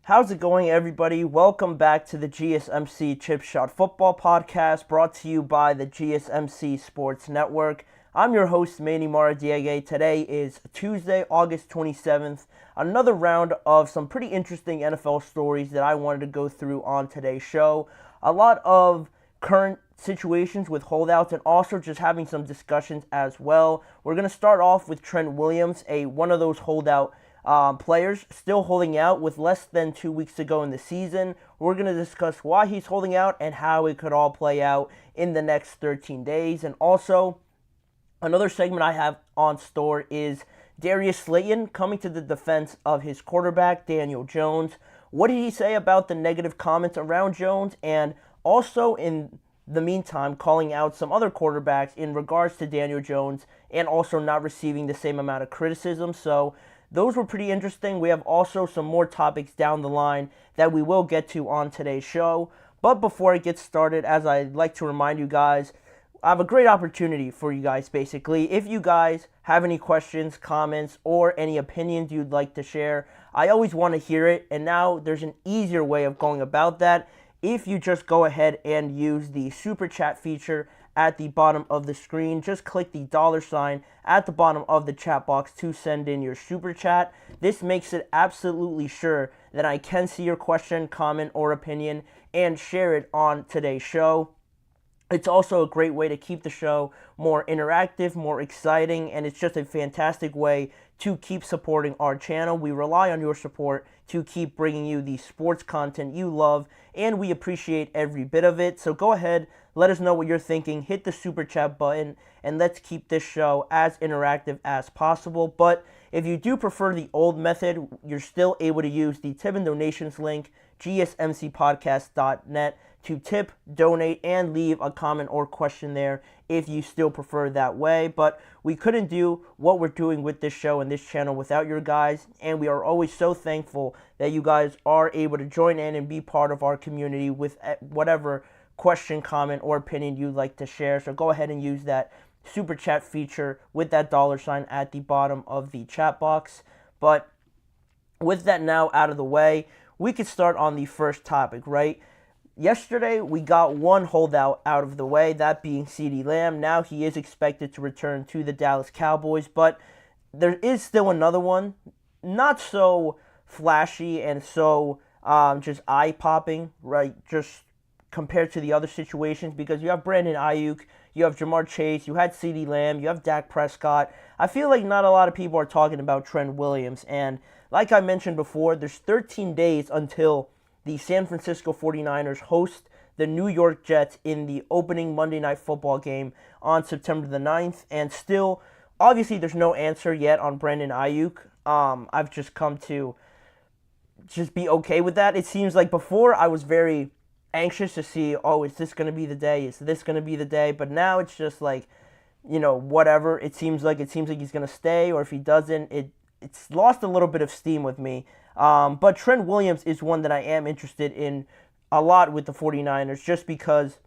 How's it going, everybody? Welcome back to the GSMC Chip Shot Football Podcast, brought to you by the GSMC Sports Network. I'm your host, Manny Maradiaga. Today is Tuesday, August 27th. Another round of some pretty interesting NFL stories that I wanted to go through on today's show. A lot of current situations with holdouts and also just having some discussions as well. We're going to start off with Trent Williams, one of those holdout players still holding out with less than 2 weeks to go in the season. We're going to discuss why he's holding out and how it could all play out in the next 13 days. And also, another segment I have on store is Darius Slayton coming to the defense of his quarterback, Daniel Jones. What did he say about the negative comments around Jones? And also, in the meantime, calling out some other quarterbacks in regards to Daniel Jones and also not receiving the same amount of criticism. So, those were pretty interesting. We have also some more topics down the line that we will get to on today's show. But before I get started, as I'd like to remind you guys, I have a great opportunity for you guys, basically. If you guys have any questions, comments, or any opinions you'd like to share, I always want to hear it. And now there's an easier way of going about that. If you just go ahead and use the Super Chat feature at the bottom of the screen, just click the $ at the bottom of the chat box to send in your Super Chat. This makes it absolutely sure that I can see your question, comment, or opinion and share it on today's show. It's also a great way to keep the show more interactive, more exciting, and it's just a fantastic way to keep supporting our channel. We rely on your support to keep bringing you the sports content you love, and we appreciate every bit of it. So go ahead, let us know what you're thinking, hit the Super Chat button, and let's keep this show as interactive as possible. But if you do prefer the old method, you're still able to use the tip and donations link, gsmcpodcast.net, to tip, donate, and leave a comment or question there if you still prefer that way. But we couldn't do what we're doing with this show and this channel without your guys, and we are always so thankful that you guys are able to join in and be part of our community with whatever question, comment, or opinion you'd like to share. So go ahead and use that Super Chat feature with that $ at the bottom of the chat box. But with that now out of the way, we could start on the first topic, right? Yesterday, we got one holdout out of the way, that being CeeDee Lamb. Now he is expected to return to the Dallas Cowboys, but there is still another one, not so flashy and so just eye-popping, right, just compared to the other situations, because you have Brandon Ayuk, you have Jamar Chase, you had CeeDee Lamb, you have Dak Prescott. I feel like not a lot of people are talking about Trent Williams, and like I mentioned before, there's 13 days until the San Francisco 49ers host the New York Jets in the opening Monday Night Football game on September the 9th. And still, obviously, there's no answer yet on Brandon Ayuk. I've just come to just be okay with that. It seems like before I was very anxious to see, is this going to be the day? Is this going to be the day? But now it's just like, whatever. It seems like he's going to stay, or if he doesn't, it's lost a little bit of steam with me. But Trent Williams is one that I am interested in a lot with the 49ers, just because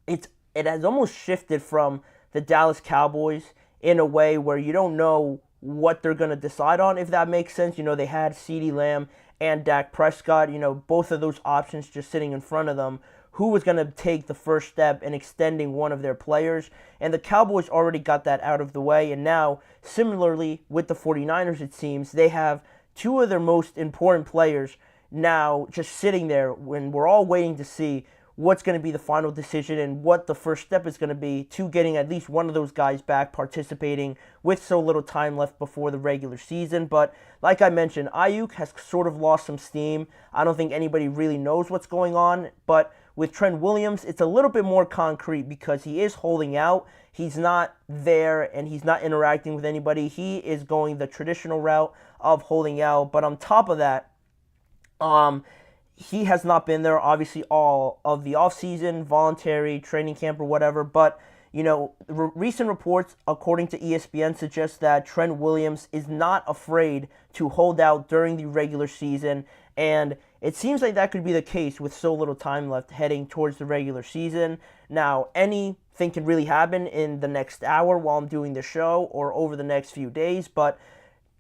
it has almost shifted from the Dallas Cowboys in a way where you don't know what they're going to decide on, if that makes sense. They had CeeDee Lamb and Dak Prescott, both of those options just sitting in front of them. Who was going to take the first step in extending one of their players? And the Cowboys already got that out of the way. And now, similarly with the 49ers, it seems, they have two of their most important players now just sitting there when we're all waiting to see what's going to be the final decision and what the first step is going to be to getting at least one of those guys back participating with so little time left before the regular season. But like I mentioned, Ayuk has sort of lost some steam. I don't think anybody really knows what's going on. But with Trent Williams, it's a little bit more concrete because he is holding out. He's not there and he's not interacting with anybody. He is going the traditional route of holding out. But on top of that, he has not been there, obviously, all of the offseason, voluntary, training camp, or whatever. But, recent reports, according to ESPN, suggest that Trent Williams is not afraid to hold out during the regular season. And it seems like that could be the case with so little time left heading towards the regular season. Now, anything can really happen in the next hour while I'm doing the show or over the next few days. But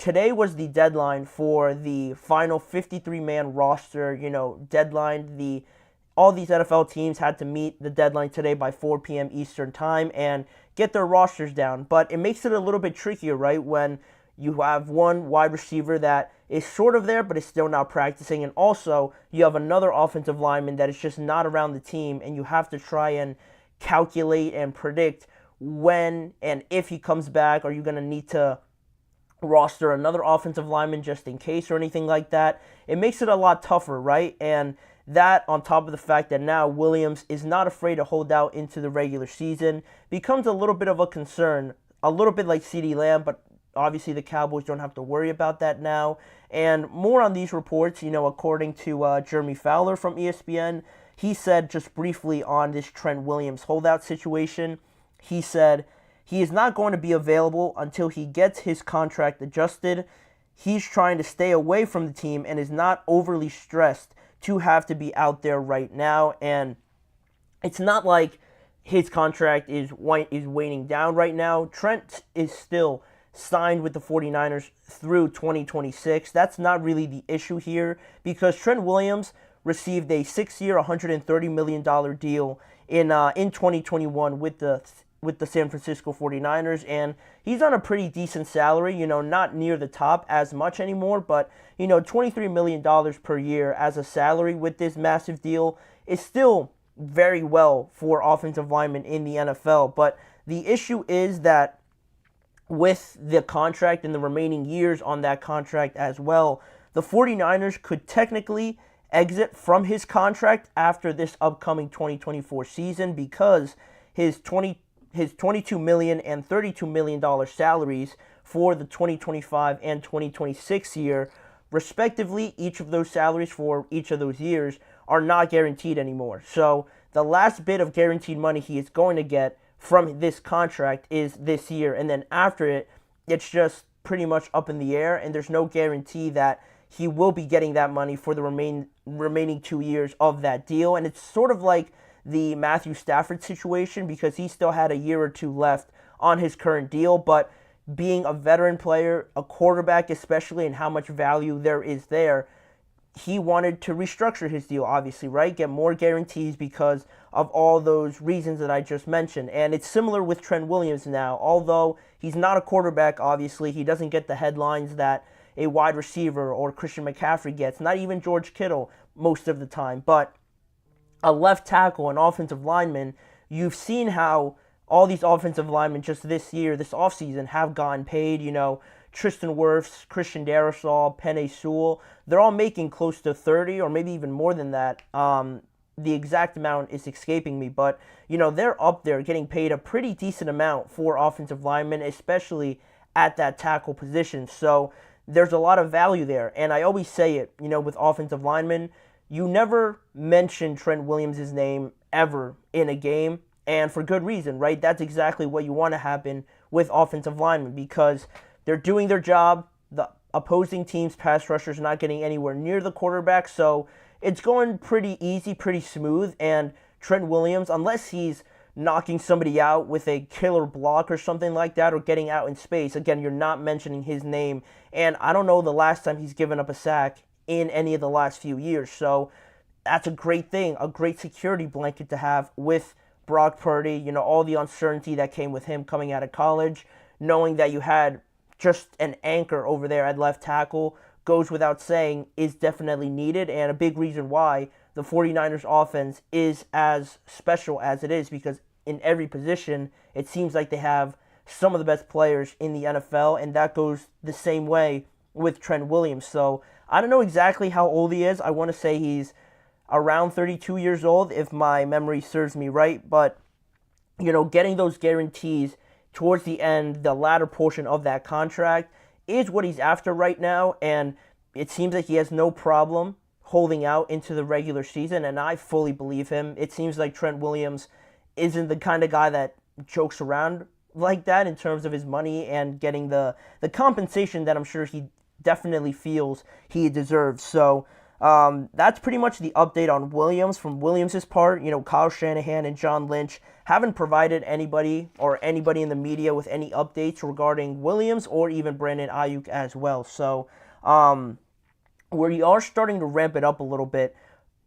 today was the deadline for the final 53-man roster, deadline. All these NFL teams had to meet the deadline today by 4 p.m. Eastern time and get their rosters down. But it makes it a little bit trickier, right, when you have one wide receiver that is sort of there but is still not practicing, and also you have another offensive lineman that is just not around the team, and you have to try and calculate and predict when and if he comes back. Are you going to need to roster another offensive lineman just in case or anything like that? It makes it a lot tougher, right? And that, on top of the fact that now Williams is not afraid to hold out into the regular season, becomes a little bit of a concern, a little bit like CeeDee Lamb, but obviously the Cowboys don't have to worry about that now. And more on these reports, according to Jeremy Fowler from ESPN, he said just briefly on this Trent Williams holdout situation, he said he is not going to be available until he gets his contract adjusted. He's trying to stay away from the team and is not overly stressed to have to be out there right now. And it's not like his contract is waning down right now. Trent is still signed with the 49ers through 2026. That's not really the issue here, because Trent Williams received a 6-year, $130 million deal in 2021 with the San Francisco 49ers, and he's on a pretty decent salary, not near the top as much anymore, but, $23 million per year as a salary with this massive deal is still very well for offensive linemen in the NFL. But the issue is that with the contract and the remaining years on that contract as well, the 49ers could technically exit from his contract after this upcoming 2024 season, because his $22 million and $32 million salaries for the 2025 and 2026 year, respectively, each of those salaries for each of those years are not guaranteed anymore. So the last bit of guaranteed money he is going to get from this contract is this year, and then after it, it's just pretty much up in the air, and there's no guarantee that he will be getting that money for the remaining 2 years of that deal. And it's sort of like the Matthew Stafford situation, because he still had a year or two left on his current deal, but being a veteran player, a quarterback especially, and how much value there is there, he wanted to restructure his deal, obviously, right? Get more guarantees because of all those reasons that I just mentioned. And it's similar with Trent Williams now. Although he's not a quarterback, obviously, he doesn't get the headlines that a wide receiver or Christian McCaffrey gets, not even George Kittle most of the time. But a left tackle, an offensive lineman, you've seen how all these offensive linemen just this year, this offseason, have gotten paid, Tristan Wirfs, Christian Darrisaw, Penei Sewell, they're all making close to 30 or maybe even more than that. The exact amount is escaping me, but, they're up there getting paid a pretty decent amount for offensive linemen, especially at that tackle position. So there's a lot of value there. And I always say it, with offensive linemen, you never mention Trent Williams' name ever in a game, and for good reason, right? That's exactly what you want to happen with offensive linemen, because they're doing their job. The opposing team's pass rushers not getting anywhere near the quarterback, so it's going pretty easy, pretty smooth. And Trent Williams, unless he's knocking somebody out with a killer block or something like that, or getting out in space, again, you're not mentioning his name. And I don't know the last time he's given up a sack in any of the last few years. So that's a great thing, a great security blanket to have with Brock Purdy. All the uncertainty that came with him coming out of college, knowing that you had just an anchor over there at left tackle, goes without saying, is definitely needed, and a big reason why the 49ers offense is as special as it is, because in every position, it seems like they have some of the best players in the NFL, and that goes the same way with Trent Williams. So I don't know exactly how old he is. I want to say he's around 32 years old, if my memory serves me right, but, getting those guarantees towards the end, the latter portion of that contract, is what he's after right now, and it seems like he has no problem holding out into the regular season, and I fully believe him. It seems like Trent Williams isn't the kind of guy that jokes around like that in terms of his money and getting the compensation that I'm sure he definitely feels he deserves. So That's pretty much the update on Williams. From Williams' part, Kyle Shanahan and John Lynch haven't provided anybody in the media with any updates regarding Williams or even Brandon Ayuk as well. So we are starting to ramp it up a little bit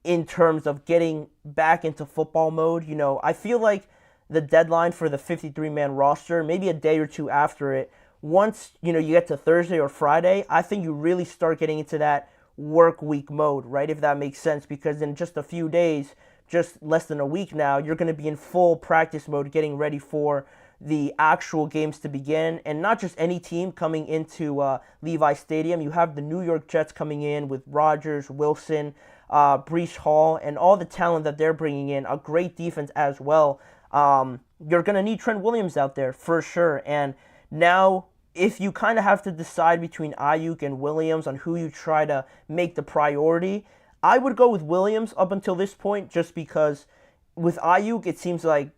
in terms of getting back into football mode. I feel like the deadline for the 53-man roster, maybe a day or two after it, once, you get to Thursday or Friday, I think you really start getting into that work week mode, right? If that makes sense, because in just a few days, just less than a week now, you're going to be in full practice mode getting ready for the actual games to begin. And not just any team coming into Levi Stadium. You have the New York Jets coming in with Rodgers, Wilson, Breece Hall, and all the talent that they're bringing in, a great defense as well. You're going to need Trent Williams out there for sure. And now, if you kind of have to decide between Ayuk and Williams on who you try to make the priority, I would go with Williams up until this point, just because with Ayuk, it seems like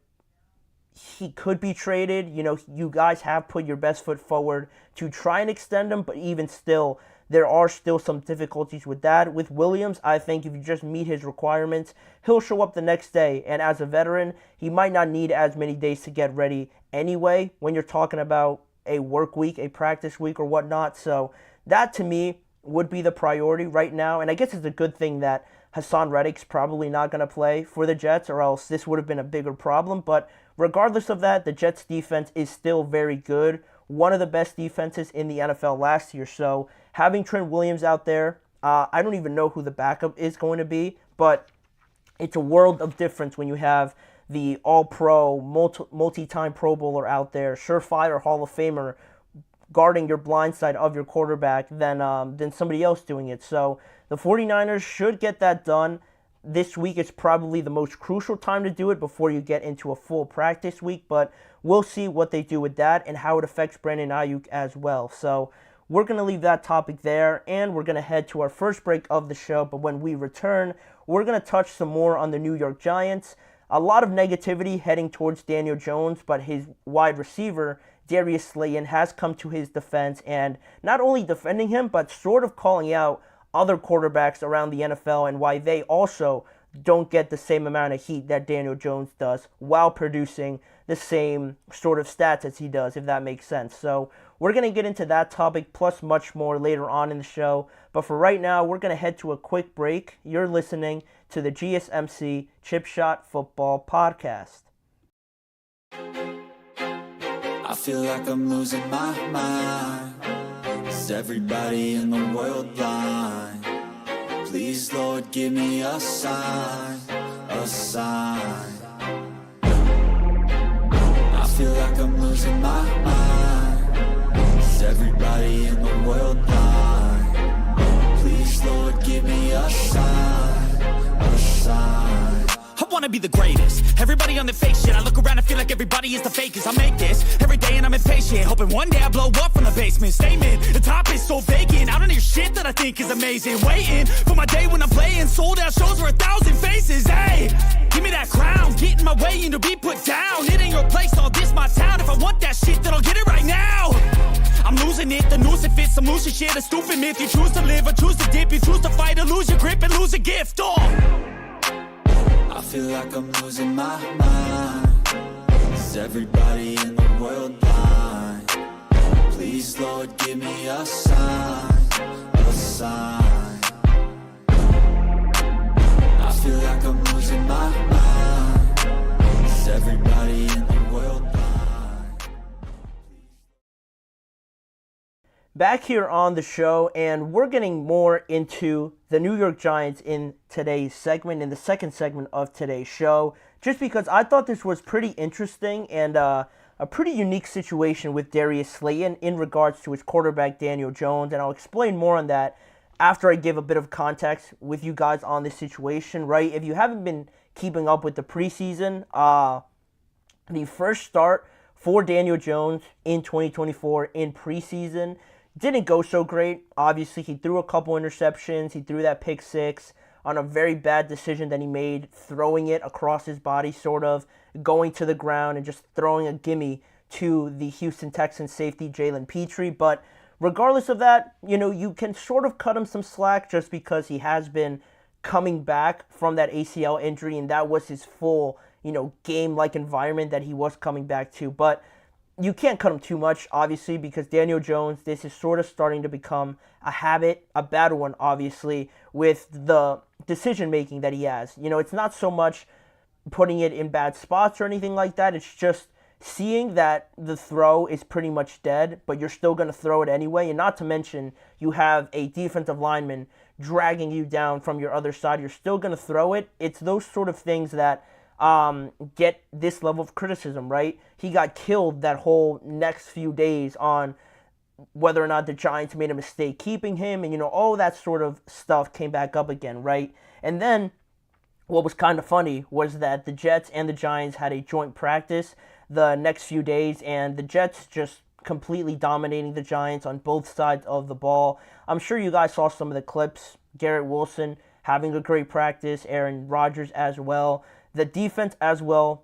he could be traded. You guys have put your best foot forward to try and extend him, but even still, there are still some difficulties with that. With Williams, I think if you just meet his requirements, he'll show up the next day. And as a veteran, he might not need as many days to get ready anyway when you're talking about a work week, a practice week, or whatnot. So that, to me, would be the priority right now. And I guess it's a good thing that Hassan Reddick's probably not going to play for the Jets, or else this would have been a bigger problem. But regardless of that, the Jets' defense is still very good. One of the best defenses in the NFL last year. So having Trent Williams out there, I don't even know who the backup is going to be, but it's a world of difference when you have the all-pro, multi-time Pro Bowler out there, surefire Hall of Famer, guarding your blind side of your quarterback than somebody else doing it. So the 49ers should get that done. This week is probably the most crucial time to do it before you get into a full practice week, but we'll see what they do with that and how it affects Brandon Ayuk as well. So we're going to leave that topic there, and we're going to head to our first break of the show. But when we return, we're going to touch some more on the New York Giants. A lot of negativity heading towards Daniel Jones, but his wide receiver, Darius Slayton, has come to his defense, and not only defending him, but sort of calling out other quarterbacks around the NFL and why they also don't get the same amount of heat that Daniel Jones does while producing the same sort of stats as he does, if that makes sense. So we're going to get into that topic plus much more later on in the show. But for right now, we're going to head to a quick break. You're listening to the GSMC Chip Shot Football Podcast. I feel like I'm losing my mind. Is everybody in the world blind? Please, Lord, give me a sign, a sign. I feel like I'm losing my mind. Is everybody in the world blind? Please, Lord, give me a sign, a sign. I wanna be the greatest. Everybody on the fake shit. I look around and feel like everybody is the fakest. I make this every day and I'm impatient, hoping one day I blow up from the basement. Statement, the top is so vacant. I don't hear shit that I think is amazing. Waiting for my day when I'm playing sold out shows for 1,000 faces. Hey, give me that crown, get in my way and to be put down. It ain't your place, all this my town. If I want that shit, then I'll get it right now. I'm losing it, the noose it fits, some losing shit, a stupid myth. You choose to live or choose to dip, you choose to fight or lose your grip and lose a gift. I feel like I'm losing my mind. Is everybody in the world blind? Please, Lord, give me a sign, a sign. I feel like I'm losing my mind. Is everybody in the world blind? Back here on the show, and we're getting more into the New York Giants in today's segment, in the second segment of today's show, just because I thought this was pretty interesting and a pretty unique situation with Darius Slayton in regards to his quarterback Daniel Jones, and I'll explain more on that after I give a bit of context with you guys on this situation, right? If you haven't been keeping up with the preseason, the first start for Daniel Jones in 2024 in preseason didn't go so great. Obviously, he threw a couple interceptions. He threw that pick six on a very bad decision that he made, throwing it across his body, sort of going to the ground and just throwing a gimme to the Houston Texans safety, Jalen Petrie. But regardless of that, you can sort of cut him some slack just because he has been coming back from that ACL injury, and that was his full, game-like environment that he was coming back to. But you can't cut him too much, obviously, because Daniel Jones, this is sort of starting to become a habit, a bad one, obviously, with the decision-making that he has. It's not so much putting it in bad spots or anything like that. It's just seeing that the throw is pretty much dead, but you're still going to throw it anyway. And not to mention, you have a defensive lineman dragging you down from your other side. You're still going to throw it. It's those sort of things that get this level of criticism, right? He got killed that whole next few days on whether or not the Giants made a mistake keeping him, and all that sort of stuff came back up again, right? And then what was kind of funny was that the Jets and the Giants had a joint practice the next few days, and the Jets just completely dominating the Giants on both sides of the ball. I'm sure you guys saw some of the clips. Garrett Wilson having a great practice, Aaron Rodgers as well. The defense as well,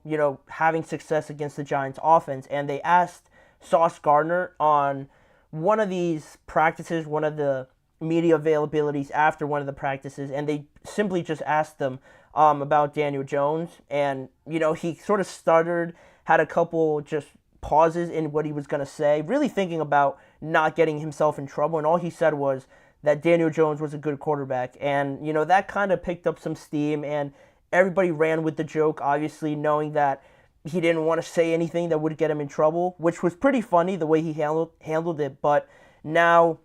having success against the Giants offense. And they asked Sauce Gardner on one of these practices, one of the media availabilities after one of the practices, and they simply just asked them about Daniel Jones. And, he sort of stuttered, had a couple just pauses in what he was going to say, really thinking about not getting himself in trouble. And all he said was that Daniel Jones was a good quarterback. And, that kind of picked up some steam, and everybody ran with the joke, obviously, knowing that he didn't want to say anything that would get him in trouble, which was pretty funny the way he handled it. But now,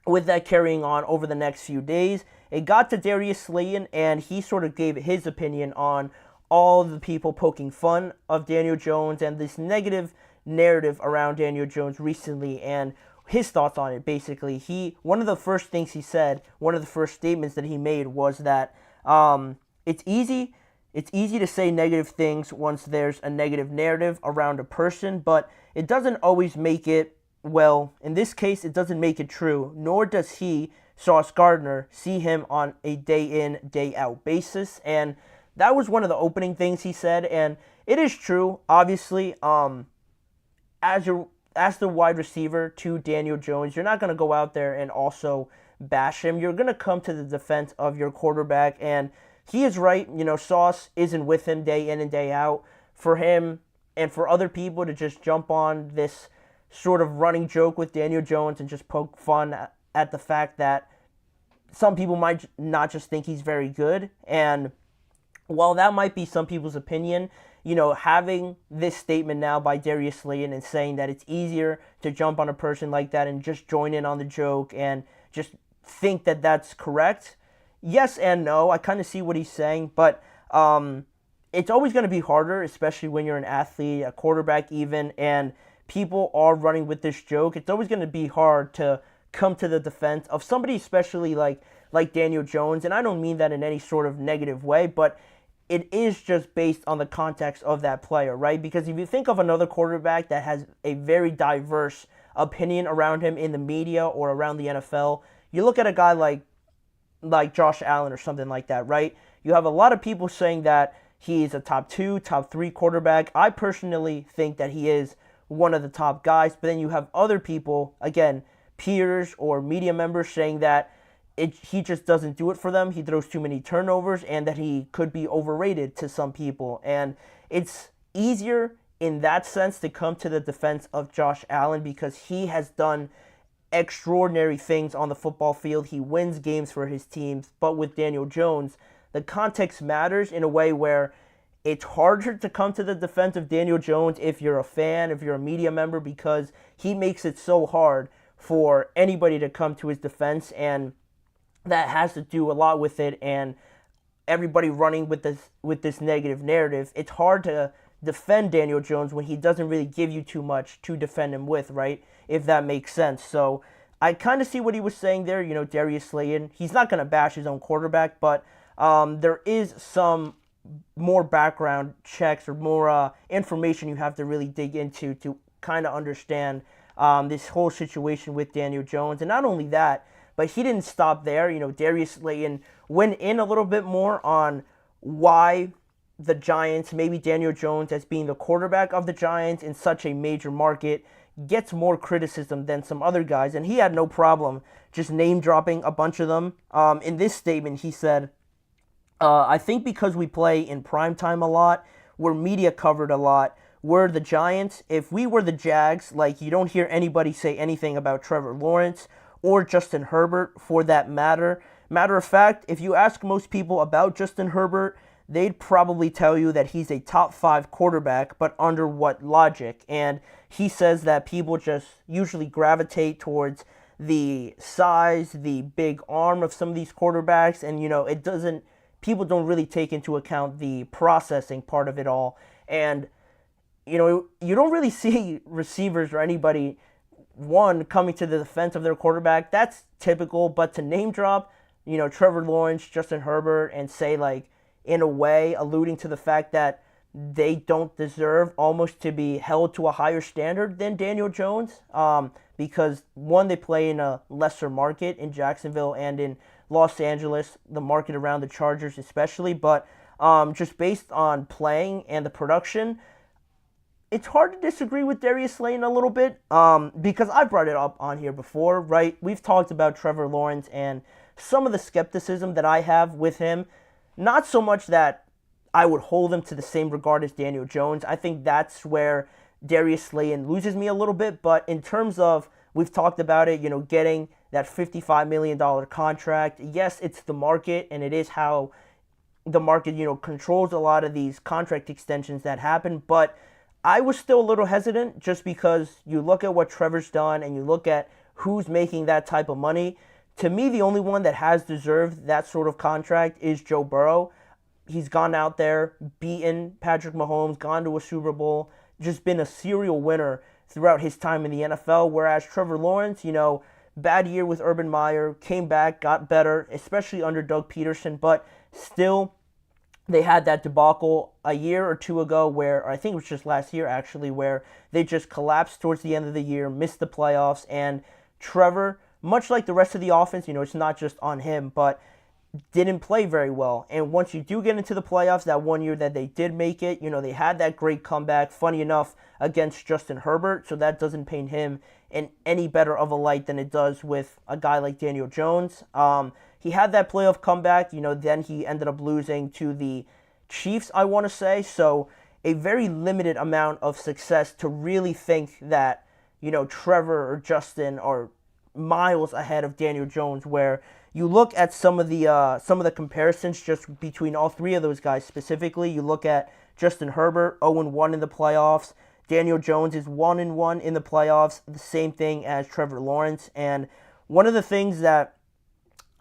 with that carrying on over the next few days, it got to Darius Slayton, and he sort of gave his opinion on all the people poking fun of Daniel Jones and this negative narrative around Daniel Jones recently, and his thoughts on it. Basically, one of the first things he said, one of the first statements that he made was that it's easy to say negative things once there's a negative narrative around a person, but it doesn't always make it, well, in this case, it doesn't make it true, nor does he, Sauce Gardner, see him on a day-in, day-out basis. And that was one of the opening things he said, and it is true, obviously. As the wide receiver to Daniel Jones, you're not going to go out there and also bash him. You're going to come to the defense of your quarterback, and he is right. Sauce isn't with him day in and day out. For him and for other people to just jump on this sort of running joke with Daniel Jones and just poke fun at the fact that some people might not just think he's very good. And while that might be some people's opinion, having this statement now by Darius Slayton and saying that it's easier to jump on a person like that and just join in on the joke and just think that that's correct. Yes and no. I kind of see what he's saying, but it's always going to be harder, especially when you're an athlete, a quarterback even, and people are running with this joke. It's always going to be hard to come to the defense of somebody, especially like Daniel Jones, and I don't mean that in any sort of negative way, but it is just based on the context of that player, right? Because if you think of another quarterback that has a very diverse opinion around him in the media or around the NFL, you look at a guy like Josh Allen or something like that, right? You have a lot of people saying that he's a top 2, top 3 quarterback. I personally think that he is one of the top guys, but then you have other people, again, peers or media members saying that he just doesn't do it for them. He throws too many turnovers and that he could be overrated to some people. And it's easier in that sense to come to the defense of Josh Allen because he has done extraordinary things on the football field. He wins games for his teams. But with Daniel Jones, the context matters in a way where it's harder to come to the defense of Daniel Jones if you're a fan, if you're a media member, because he makes it so hard for anybody to come to his defense, and that has to do a lot with it, and everybody running with this negative narrative. It's hard to defend Daniel Jones when he doesn't really give you too much to defend him with, right? If that makes sense. So I kind of see what he was saying there. Darius Slayton, he's not going to bash his own quarterback, but there is some more background checks or more information you have to really dig into to kind of understand this whole situation with Daniel Jones. And not only that, but he didn't stop there. Darius Slayton went in a little bit more on why the Giants, maybe Daniel Jones as being the quarterback of the Giants in such a major market, gets more criticism than some other guys. And he had no problem just name dropping a bunch of them. In this statement, he said, I think because we play in primetime a lot, we're media covered a lot. We're the Giants. If we were the Jags, like, you don't hear anybody say anything about Trevor Lawrence or Justin Herbert for that matter. Matter of fact, if you ask most people about Justin Herbert, they'd probably tell you that he's a top 5 quarterback, but under what logic? And he says that people just usually gravitate towards the size, the big arm of some of these quarterbacks, and, people don't really take into account the processing part of it all. And, you don't really see receivers or anybody, coming to the defense of their quarterback. That's typical, but to name drop, Trevor Lawrence, Justin Herbert, and say, like, in a way, alluding to the fact that they don't deserve almost to be held to a higher standard than Daniel Jones, because, one, they play in a lesser market in Jacksonville and in Los Angeles, the market around the Chargers especially, but just based on playing and the production, it's hard to disagree with Darius Slayton a little bit, because I brought it up on here before, right? We've talked about Trevor Lawrence and some of the skepticism that I have with him. Not so much that I would hold him to the same regard as Daniel Jones. I think that's where Darius Slayton loses me a little bit. But in terms of, we've talked about it, getting that $55 million contract. Yes, it's the market, and it is how the market, controls a lot of these contract extensions that happen. But I was still a little hesitant just because you look at what Trevor's done and you look at who's making that type of money. To me, the only one that has deserved that sort of contract is Joe Burrow. He's gone out there, beaten Patrick Mahomes, gone to a Super Bowl, just been a serial winner throughout his time in the NFL, whereas Trevor Lawrence, bad year with Urban Meyer, came back, got better, especially under Doug Peterson, but still they had that debacle a year or two ago where, or I think it was just last year actually, where they just collapsed towards the end of the year, missed the playoffs, and Trevor, much like the rest of the offense, it's not just on him, but didn't play very well. And once you do get into the playoffs, that one year that they did make it, they had that great comeback, funny enough, against Justin Herbert, so that doesn't paint him in any better of a light than it does with a guy like Daniel Jones. He had that playoff comeback, then he ended up losing to the Chiefs, I want to say, so a very limited amount of success to really think that, Trevor or Justin are miles ahead of Daniel Jones, where you look at some of the comparisons just between all three of those guys specifically. You look at Justin Herbert, 0-1 in the playoffs. Daniel Jones is 1-1 in the playoffs, the same thing as Trevor Lawrence. And one of the things that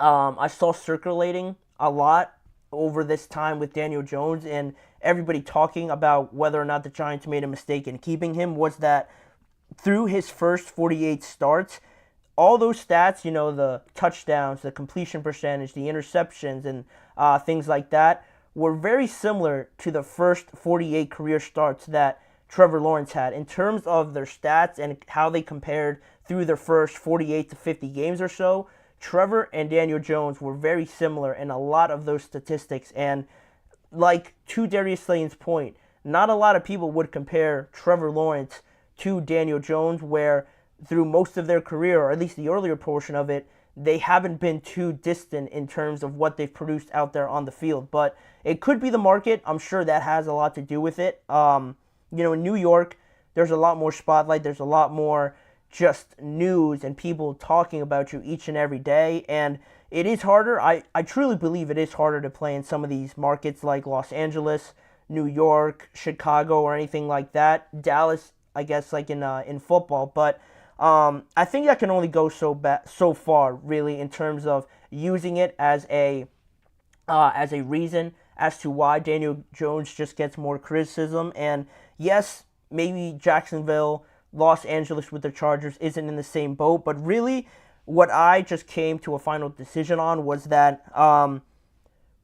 I saw circulating a lot over this time with Daniel Jones and everybody talking about whether or not the Giants made a mistake in keeping him was that through his first 48 starts, all those stats, the touchdowns, the completion percentage, the interceptions, and things like that, were very similar to the first 48 career starts that Trevor Lawrence had in terms of their stats and how they compared through their first 48 to 50 games or so. Trevor and Daniel Jones were very similar in a lot of those statistics. And like to Darius Slayton's point, not a lot of people would compare Trevor Lawrence to Daniel Jones, where through most of their career, or at least the earlier portion of it, they haven't been too distant in terms of what they've produced out there on the field. But it could be the market. I'm sure that has a lot to do with it. In New York, there's a lot more spotlight. There's a lot more just news and people talking about you each and every day. And it is harder. I truly believe it is harder to play in some of these markets like Los Angeles, New York, Chicago, or anything like that. Dallas, I guess, like in football. But I think that can only go so far, really, in terms of using it as a reason as to why Daniel Jones just gets more criticism. And yes, maybe Jacksonville, Los Angeles with the Chargers isn't in the same boat, but really what I just came to a final decision on was that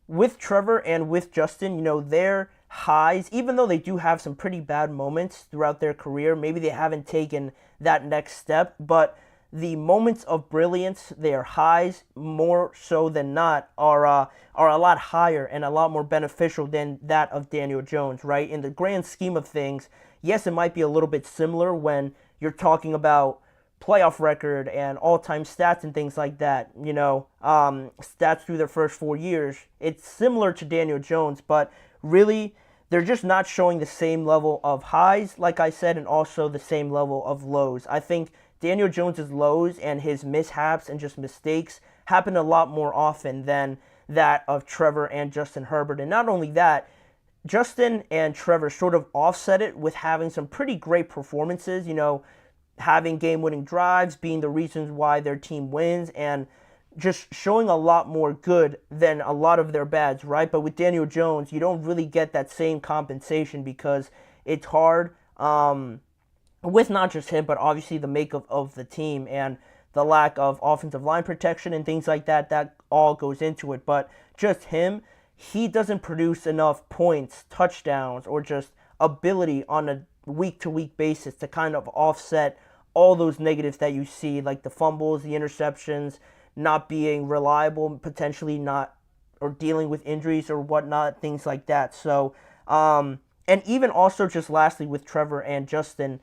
with Trevor and with Justin, their highs, even though they do have some pretty bad moments throughout their career, maybe they haven't taken that next step, but the moments of brilliance, their highs, more so than not, are a lot higher and a lot more beneficial than that of Daniel Jones, right? In the grand scheme of things, yes, it might be a little bit similar when you're talking about playoff record and all-time stats and things like that, stats through their first 4 years. It's similar to Daniel Jones, but really, they're just not showing the same level of highs, like I said, and also the same level of lows. I think Daniel Jones's lows and his mishaps and just mistakes happen a lot more often than that of Trevor and Justin Herbert. And not only that, Justin and Trevor sort of offset it with having some pretty great performances, having game-winning drives, being the reasons why their team wins, and just showing a lot more good than a lot of their bads, right? But with Daniel Jones, you don't really get that same compensation because it's hard with not just him, but obviously the makeup of the team and the lack of offensive line protection and things like that. That all goes into it. But just him, he doesn't produce enough points, touchdowns, or just ability on a week-to-week basis to kind of offset all those negatives that you see, like the fumbles, the interceptions, not being reliable, potentially not, or dealing with injuries or whatnot, things like that. So, and even also just lastly with Trevor and Justin,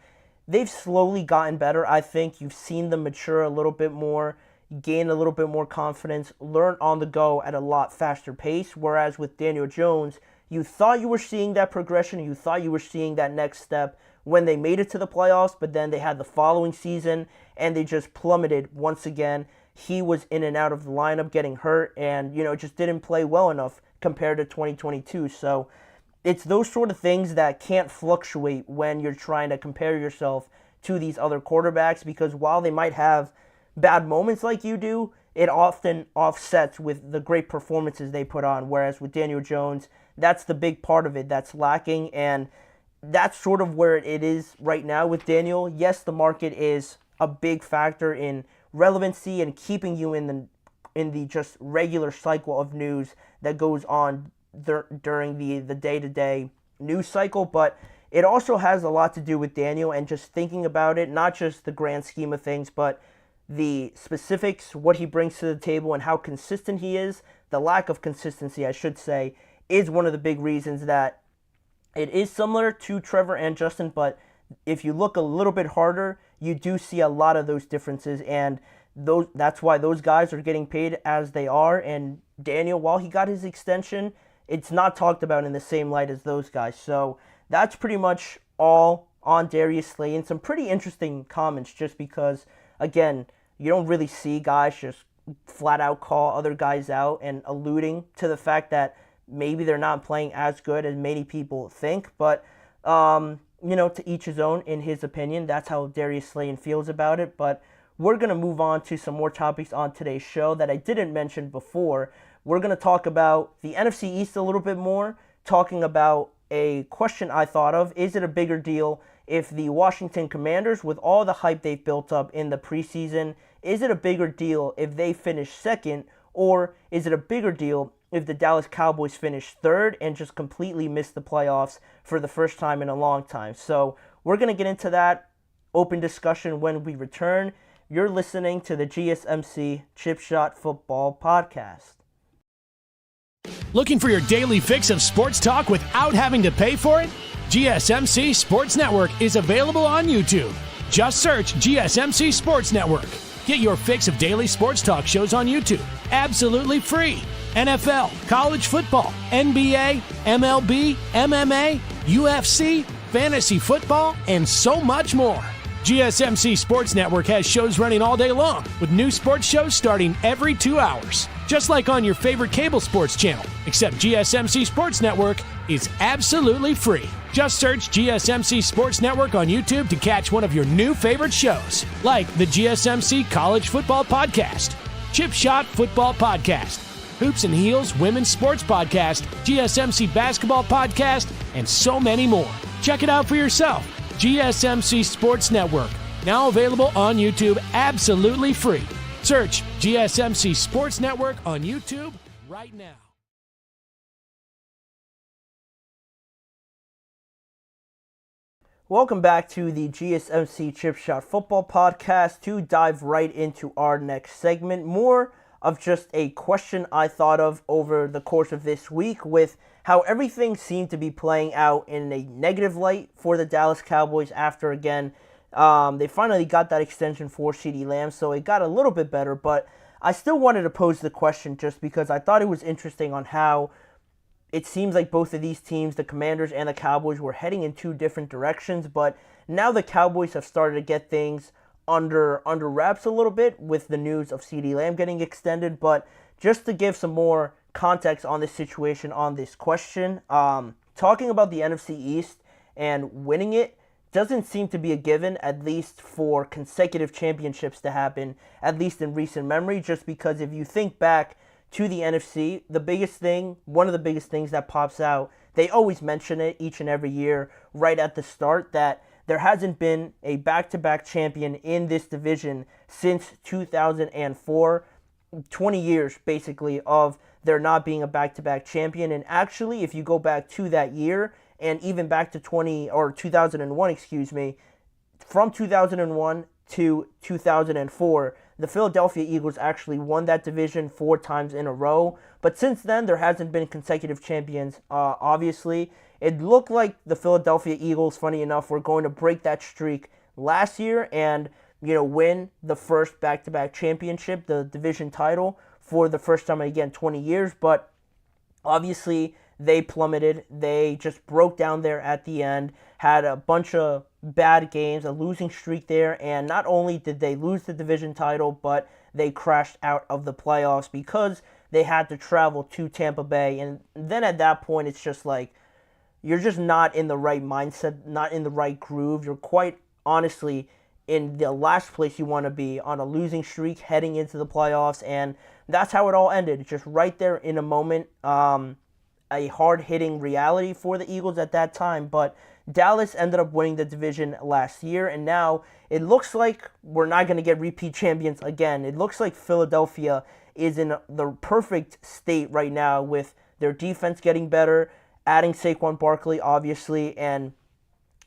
they've slowly gotten better. I think you've seen them mature a little bit more, gain a little bit more confidence, learn on the go at a lot faster pace. Whereas with Daniel Jones, you thought you were seeing that progression, you thought you were seeing that next step when they made it to the playoffs, but then they had the following season and they just plummeted once again. He was in and out of the lineup getting hurt and, just didn't play well enough compared to 2022. So it's those sort of things that can't fluctuate when you're trying to compare yourself to these other quarterbacks, because while they might have bad moments like you do, it often offsets with the great performances they put on. Whereas with Daniel Jones, that's the big part of it that's lacking, and that's sort of where it is right now with Daniel. Yes, the market is a big factor in relevancy and keeping you in the just regular cycle of news that goes on during the day-to-day news cycle, but it also has a lot to do with Daniel and just thinking about it, not just the grand scheme of things, but the specifics, what he brings to the table and how consistent he is. The lack of consistency, I should say, is one of the big reasons that it is similar to Trevor and Justin, but if you look a little bit harder, you do see a lot of those differences, and that's why those guys are getting paid as they are. And Daniel, while he got his extension, it's not talked about in the same light as those guys. So that's pretty much all on Darius Slayton. Some pretty interesting comments just because, again, you don't really see guys just flat out call other guys out and alluding to the fact that maybe they're not playing as good as many people think. But, to each his own in his opinion. That's how Darius Slayton feels about it. But we're going to move on to some more topics on today's show that I didn't mention before. We're going to talk about the NFC East a little bit more, talking about a question I thought of. Is it a bigger deal if the Washington Commanders, with all the hype they've built up in the preseason, is it a bigger deal if they finish second, or is it a bigger deal if the Dallas Cowboys finish third and just completely miss the playoffs for the first time in a long time? So we're going to get into that open discussion when we return. You're listening to the GSMC Chip Shot Football Podcast. Looking for your daily fix of sports talk without having to pay for it? GSMC Sports Network is available on YouTube. Just search GSMC Sports Network. Get your fix of daily sports talk shows on YouTube, absolutely free. NFL, college football, NBA, MLB, MMA, UFC, fantasy football, and so much more. GSMC Sports Network has shows running all day long, with new sports shows starting every 2 hours. Just like on your favorite cable sports channel, except GSMC Sports Network is absolutely free. Just search GSMC Sports Network on YouTube to catch one of your new favorite shows, like the GSMC College Football Podcast, Chip Shot Football Podcast, Hoops and Heels Women's Sports Podcast, GSMC Basketball Podcast, and so many more. Check it out for yourself. GSMC Sports Network, now available on YouTube absolutely free. Search GSMC Sports Network on YouTube right now. Welcome back to the GSMC Chip Shot Football Podcast. To dive right into our next segment, more of just a question I thought of over the course of this week with how everything seemed to be playing out in a negative light for the Dallas Cowboys after, again, they finally got that extension for CeeDee Lamb, so it got a little bit better, but I still wanted to pose the question just because I thought it was interesting on how it seems like both of these teams, the Commanders and the Cowboys, were heading in two different directions, but now the Cowboys have started to get things under wraps a little bit with the news of CeeDee Lamb getting extended. But just to give some more context on this situation, on this question, talking about the NFC East and winning it doesn't seem to be a given, at least for consecutive championships to happen, at least in recent memory, just because if you think back to the NFC, one of the biggest things that pops out, they always mention it each and every year right at the start, that there hasn't been a back-to-back champion in this division since 2004. 20 years, basically, of there not being a back-to-back champion. And actually, if you go back to that year, and even back to 2001, from 2001 to 2004, the Philadelphia Eagles actually won that division 4 times in a row. But since then, there hasn't been consecutive champions, obviously. It looked like the Philadelphia Eagles, funny enough, were going to break that streak last year and, win the first back-to-back championship, the division title, for the first time in, again, 20 years. But obviously, they plummeted. They just broke down there at the end, had a bunch of bad games, a losing streak there, and not only did they lose the division title, but they crashed out of the playoffs because they had to travel to Tampa Bay. And then at that point, it's just like, you're just not in the right mindset, not in the right groove. You're quite honestly in the last place you want to be on a losing streak heading into the playoffs, and that's how it all ended. Just right there in a moment, a hard-hitting reality for the Eagles at that time, but Dallas ended up winning the division last year, and now it looks like we're not going to get repeat champions again. It looks like Philadelphia is in the perfect state right now with their defense getting better, adding Saquon Barkley, obviously, and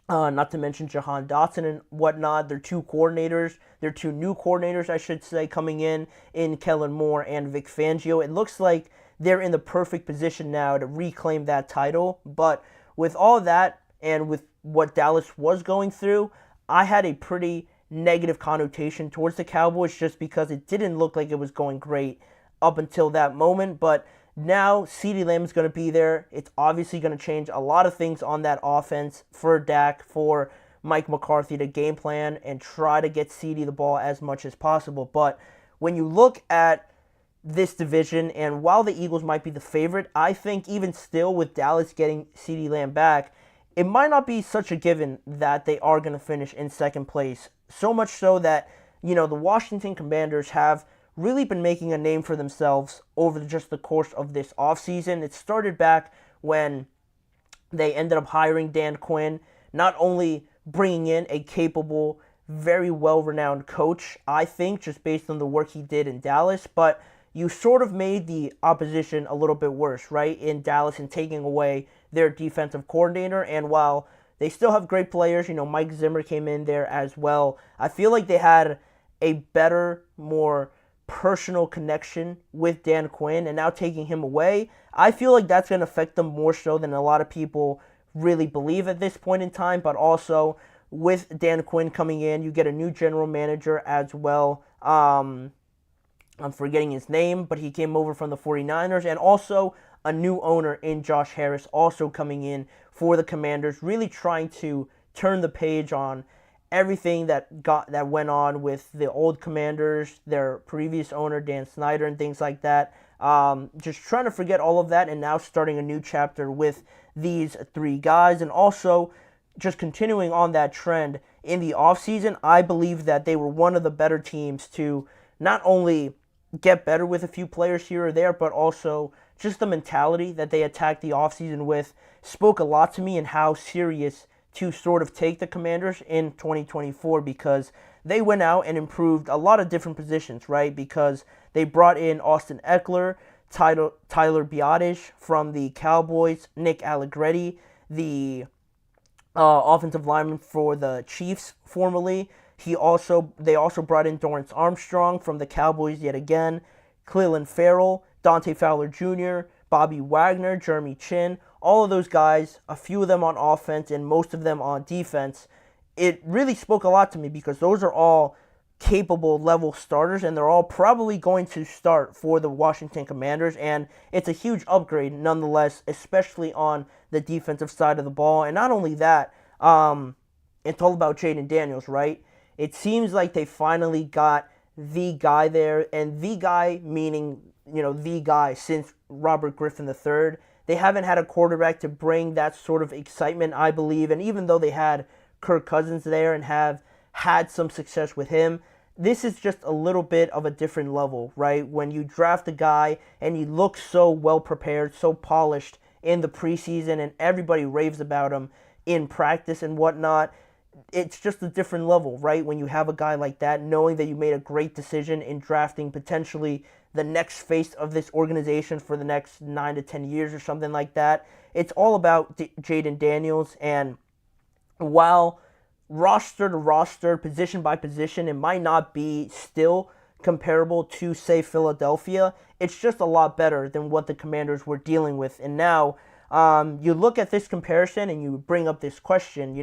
not to mention Jahan Dotson and whatnot. Their two new coordinators, I should say, coming in Kellen Moore and Vic Fangio. It looks like they're in the perfect position now to reclaim that title. But with all that and with what Dallas was going through, I had a pretty negative connotation towards the Cowboys just because it didn't look like it was going great up until that moment. But now CeeDee Lamb is going to be there. It's obviously going to change a lot of things on that offense for Dak, for Mike McCarthy to game plan and try to get CeeDee the ball as much as possible. But when you look at this division, and while the Eagles might be the favorite, I think even still with Dallas getting CeeDee Lamb back, it might not be such a given that they are going to finish in second place. So much so that, the Washington Commanders have really been making a name for themselves over just the course of this offseason. It started back when they ended up hiring Dan Quinn, not only bringing in a capable, very well-renowned coach, I think, just based on the work he did in Dallas, but you sort of made the opposition a little bit worse, right, in Dallas and taking away their defensive coordinator. And while they still have great players, Mike Zimmer came in there as well, I feel like they had a better, more personal connection with Dan Quinn, and now taking him away, I feel like that's going to affect them more so than a lot of people really believe at this point in time. But also, with Dan Quinn coming in, you get a new general manager as well. I'm forgetting his name, but he came over from the 49ers, and also a new owner in Josh Harris also coming in for the Commanders, really trying to turn the page on everything that went on with the old Commanders, their previous owner Dan Snyder and things like that. Just trying to forget all of that and now starting a new chapter with these three guys. And also just continuing on that trend in the offseason, I believe that they were one of the better teams to not only get better with a few players here or there, but also just the mentality that they attacked the offseason with spoke a lot to me and how serious to sort of take the Commanders in 2024, because they went out and improved a lot of different positions, right? Because they brought in Austin Eckler, Tyler Biadasz from the Cowboys, Nick Allegretti, the offensive lineman for the Chiefs formerly. They also brought in Dorrance Armstrong from the Cowboys yet again, Clelin Ferrell, Dante Fowler Jr., Bobby Wagner, Jeremy Chin, all of those guys, a few of them on offense and most of them on defense. It really spoke a lot to me because those are all capable level starters and they're all probably going to start for the Washington Commanders, and it's a huge upgrade nonetheless, especially on the defensive side of the ball. And not only that, it's all about Jaden Daniels, right? It seems like they finally got the guy there, and the guy meaning, the guy since Robert Griffin III. They haven't had a quarterback to bring that sort of excitement, I believe, and even though they had Kirk Cousins there and have had some success with him, this is just a little bit of a different level, right? When you draft a guy and he looks so well prepared, so polished in the preseason, and everybody raves about him in practice and whatnot, it's just a different level, right? When you have a guy like that, knowing that you made a great decision in drafting potentially the next face of this organization for the next 9 to 10 years or something like that. It's all about Jaden Daniels, and while roster to roster, position by position, it might not be still comparable to, say, Philadelphia. It's just a lot better than what the Commanders were dealing with. And now you look at this comparison and you bring up this question,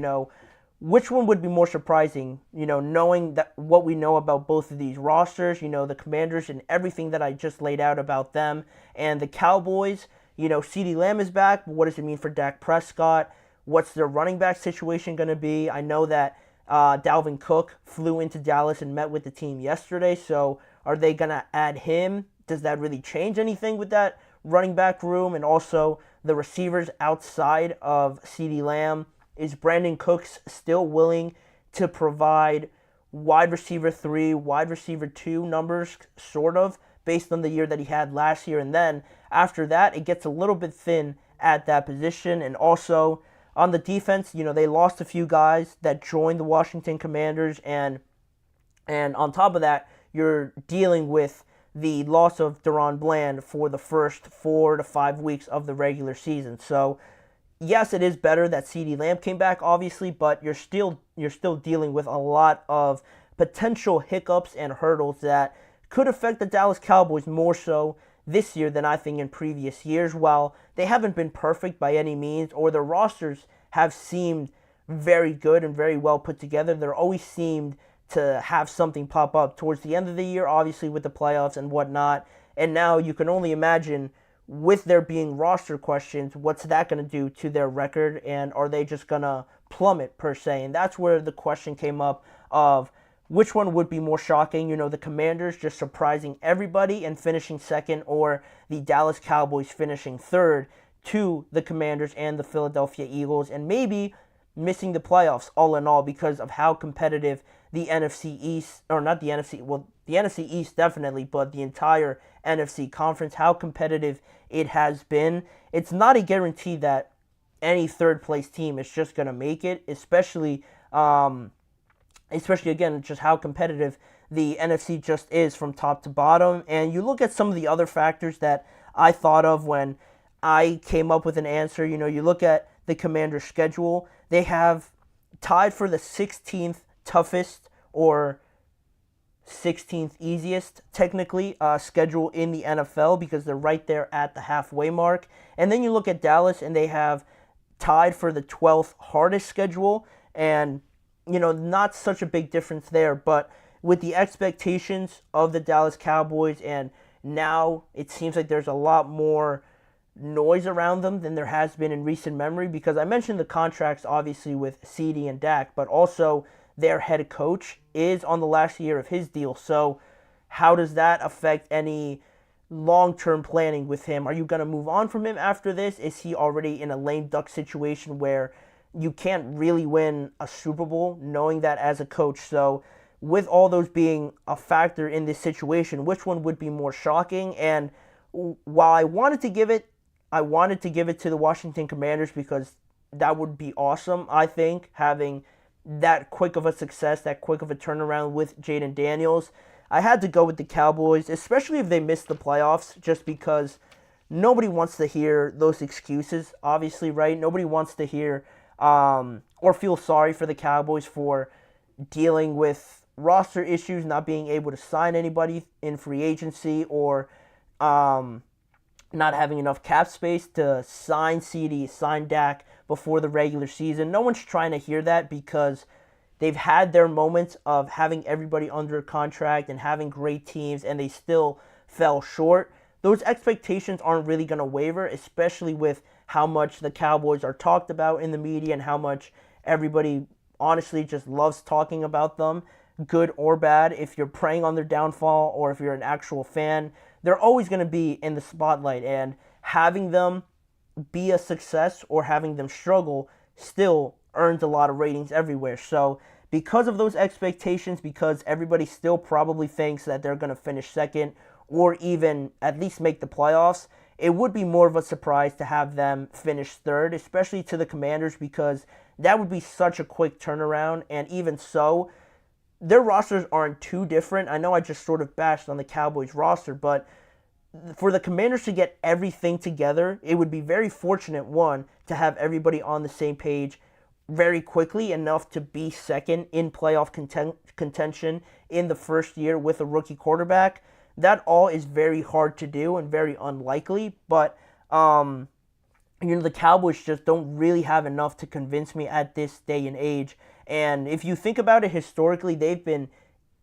which one would be more surprising, knowing that what we know about both of these rosters, the Commanders and everything that I just laid out about them, and the Cowboys, CeeDee Lamb is back, but what does it mean for Dak Prescott? What's their running back situation going to be? I know that Dalvin Cook flew into Dallas and met with the team yesterday, so are they going to add him? Does that really change anything with that running back room? And also the receivers outside of CeeDee Lamb. Is Brandon Cooks still willing to provide wide receiver 3, wide receiver 2 numbers, sort of, based on the year that he had last year? And then after that, it gets a little bit thin at that position. And also on the defense, they lost a few guys that joined the Washington Commanders, and on top of that, you're dealing with the loss of Deron Bland for the first 4 to 5 weeks of the regular season. So yes, it is better that CeeDee Lamb came back, obviously, but you're still dealing with a lot of potential hiccups and hurdles that could affect the Dallas Cowboys more so this year than I think in previous years. While they haven't been perfect by any means, or their rosters have seemed very good and very well put together, they're always seemed to have something pop up towards the end of the year, obviously with the playoffs and whatnot. And now you can only imagine, with there being roster questions, what's that going to do to their record, and are they just going to plummet per se? And that's where the question came up of which one would be more shocking, the Commanders just surprising everybody and finishing second, or the Dallas Cowboys finishing third to the Commanders and the Philadelphia Eagles, and maybe missing the playoffs all in all because of how competitive the NFC East, or not the NFC, well, the NFC East definitely, but the entire NFC conference, how competitive it has been. It's not a guarantee that any third place team is just going to make it, especially again, just how competitive the NFC just is from top to bottom. And you look at some of the other factors that I thought of when I came up with an answer. You look at the Commanders' schedule. They have tied for the 16th toughest or 16th easiest, technically, schedule in the NFL because they're right there at the halfway mark. And then you look at Dallas, and they have tied for the 12th hardest schedule, and, not such a big difference there. But with the expectations of the Dallas Cowboys, and now it seems like there's a lot more noise around them than there has been in recent memory, because I mentioned the contracts, obviously, with CeeDee and Dak, but also their head coach is on the last year of his deal. So how does that affect any long-term planning with him? Are you going to move on from him after this? Is he already in a lame duck situation where you can't really win a Super Bowl knowing that as a coach? So with all those being a factor in this situation, which one would be more shocking? And while I wanted to give it to the Washington Commanders because that would be awesome, I think, having that quick of a success, that quick of a turnaround with Jaden Daniels, I had to go with the Cowboys, especially if they miss the playoffs, just because nobody wants to hear those excuses, obviously, right? Nobody wants to hear, or feel sorry for the Cowboys for dealing with roster issues, not being able to sign anybody in free agency, or not having enough cap space to sign CD, sign Dak before the regular season. No one's trying to hear that because they've had their moments of having everybody under contract and having great teams, and they still fell short. Those expectations aren't really going to waver, especially with how much the Cowboys are talked about in the media and how much everybody honestly just loves talking about them, good or bad. If you're preying on their downfall or if you're an actual fan, they're always going to be in the spotlight, and having them be a success or having them struggle still earns a lot of ratings everywhere. So because of those expectations, because everybody still probably thinks that they're going to finish second or even at least make the playoffs, it would be more of a surprise to have them finish third, especially to the Commanders, because that would be such a quick turnaround. And even so, their rosters aren't too different. I know I just sort of bashed on the Cowboys roster, but for the Commanders to get everything together, it would be very fortunate, one, to have everybody on the same page very quickly enough to be second in playoff contention in the first year with a rookie quarterback. That all is very hard to do and very unlikely, but the Cowboys just don't really have enough to convince me at this day and age. And if you think about it historically, they've been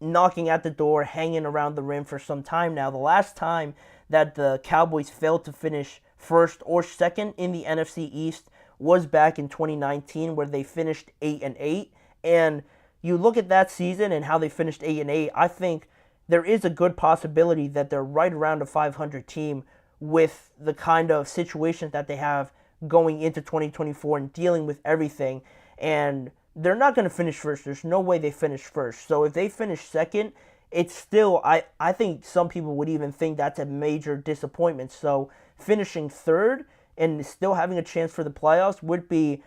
knocking at the door, hanging around the rim for some time now. The last time that the Cowboys failed to finish first or second in the NFC East was back in 2019, where they finished 8-8. And you look at that season and how they finished 8-8, I think there is a good possibility that they're right around a 500 team with the kind of situations that they have going into 2024 and dealing with everything. And they're not going to finish first. There's no way they finish first. So if they finish second, it's still, I think some people would even think that's a major disappointment. So finishing third and still having a chance for the playoffs would be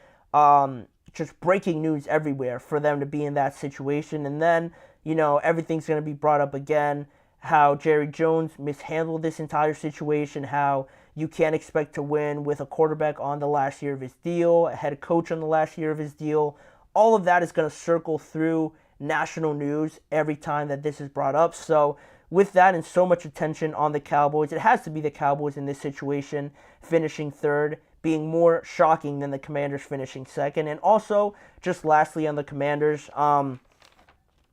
just breaking news everywhere for them to be in that situation. And then, everything's going to be brought up again, how Jerry Jones mishandled this entire situation, how you can't expect to win with a quarterback on the last year of his deal, a head coach on the last year of his deal. All of that is going to circle through national news every time that this is brought up. So with that and so much attention on the Cowboys, it has to be the Cowboys in this situation finishing third, being more shocking than the Commanders finishing second. And also, just lastly on the Commanders,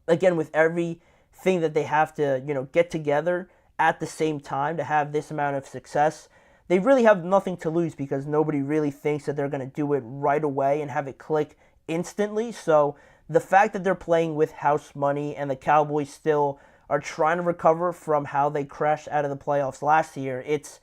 again, with everything that they have to, get together at the same time to have this amount of success, they really have nothing to lose because nobody really thinks that they're going to do it right away and have it click instantly. So the fact that they're playing with house money and the Cowboys still are trying to recover from how they crashed out of the playoffs last year, it's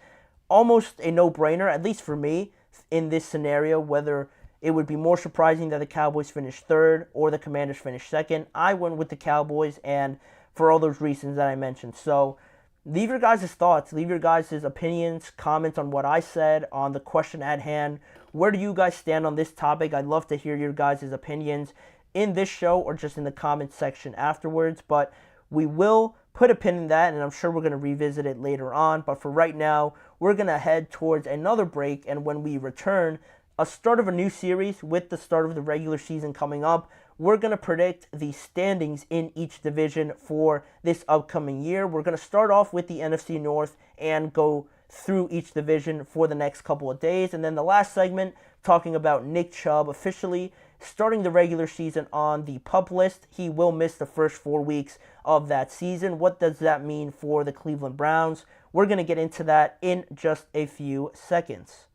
almost a no-brainer, at least for me, in this scenario, whether it would be more surprising that the Cowboys finish third or the Commanders finish second. I went with the Cowboys, and for all those reasons that I mentioned. So leave your guys' thoughts, leave your guys' opinions, comments on what I said, on the question at hand. Where do you guys stand on this topic? I'd love to hear your guys' opinions in this show or just in the comments section afterwards. But we will put a pin in that, and I'm sure we're going to revisit it later on. But for right now, we're going to head towards another break, and when we return, a start of a new series with the start of the regular season coming up. We're going to predict the standings in each division for this upcoming year. We're going to start off with the NFC North and go through each division for the next couple of days. And then the last segment, talking about Nick Chubb officially starting the regular season on the PUP list. He will miss the first 4 weeks of that season. What does that mean for the Cleveland Browns? We're going to get into that in just a few seconds.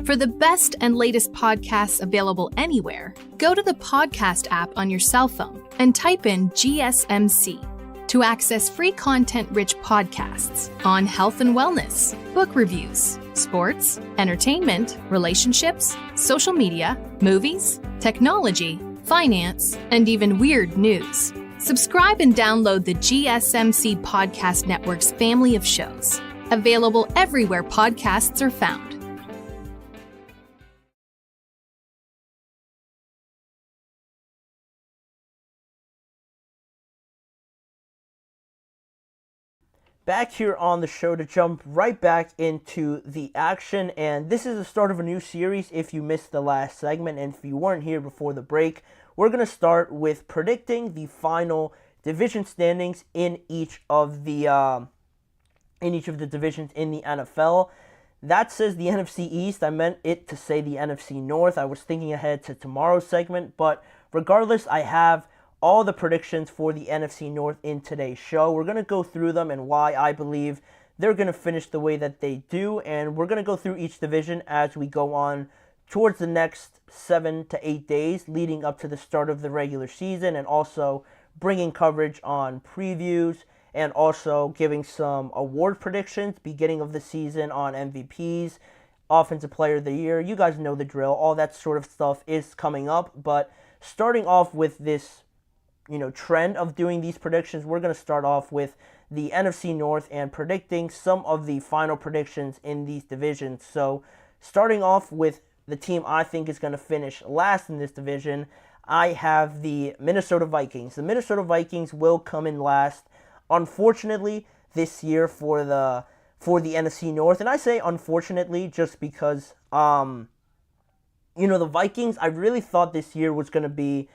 For the best and latest podcasts available anywhere, go to the podcast app on your cell phone and type in GSMC to access free content-rich podcasts on health and wellness, book reviews, sports, entertainment, relationships, social media, movies, technology, finance, and even weird news. Subscribe and download the GSMC Podcast Network's family of shows, available everywhere podcasts are found. Back here on the show to jump right back into the action, and this is the start of a new series if you missed the last segment, and if you weren't here before the break, we're going to start with predicting the final division standings in each of the divisions in the NFL. That says the NFC East. I meant it to say the NFC North. I was thinking ahead to tomorrow's segment, but regardless, I have all the predictions for the NFC North in today's show. We're going to go through them and why I believe they're going to finish the way that they do, and we're going to go through each division as we go on towards the next 7 to 8 days leading up to the start of the regular season, and also bringing coverage on previews and also giving some award predictions beginning of the season on MVPs, Offensive Player of the Year. You guys know the drill. All that sort of stuff is coming up, but starting off with this trend of doing these predictions, we're going to start off with the NFC North and predicting some of the final predictions in these divisions. So starting off with the team I think is going to finish last in this division, I have the Minnesota Vikings. The Minnesota Vikings will come in last, unfortunately, this year for the NFC North. And I say unfortunately just because, the Vikings, I really thought this year was going to be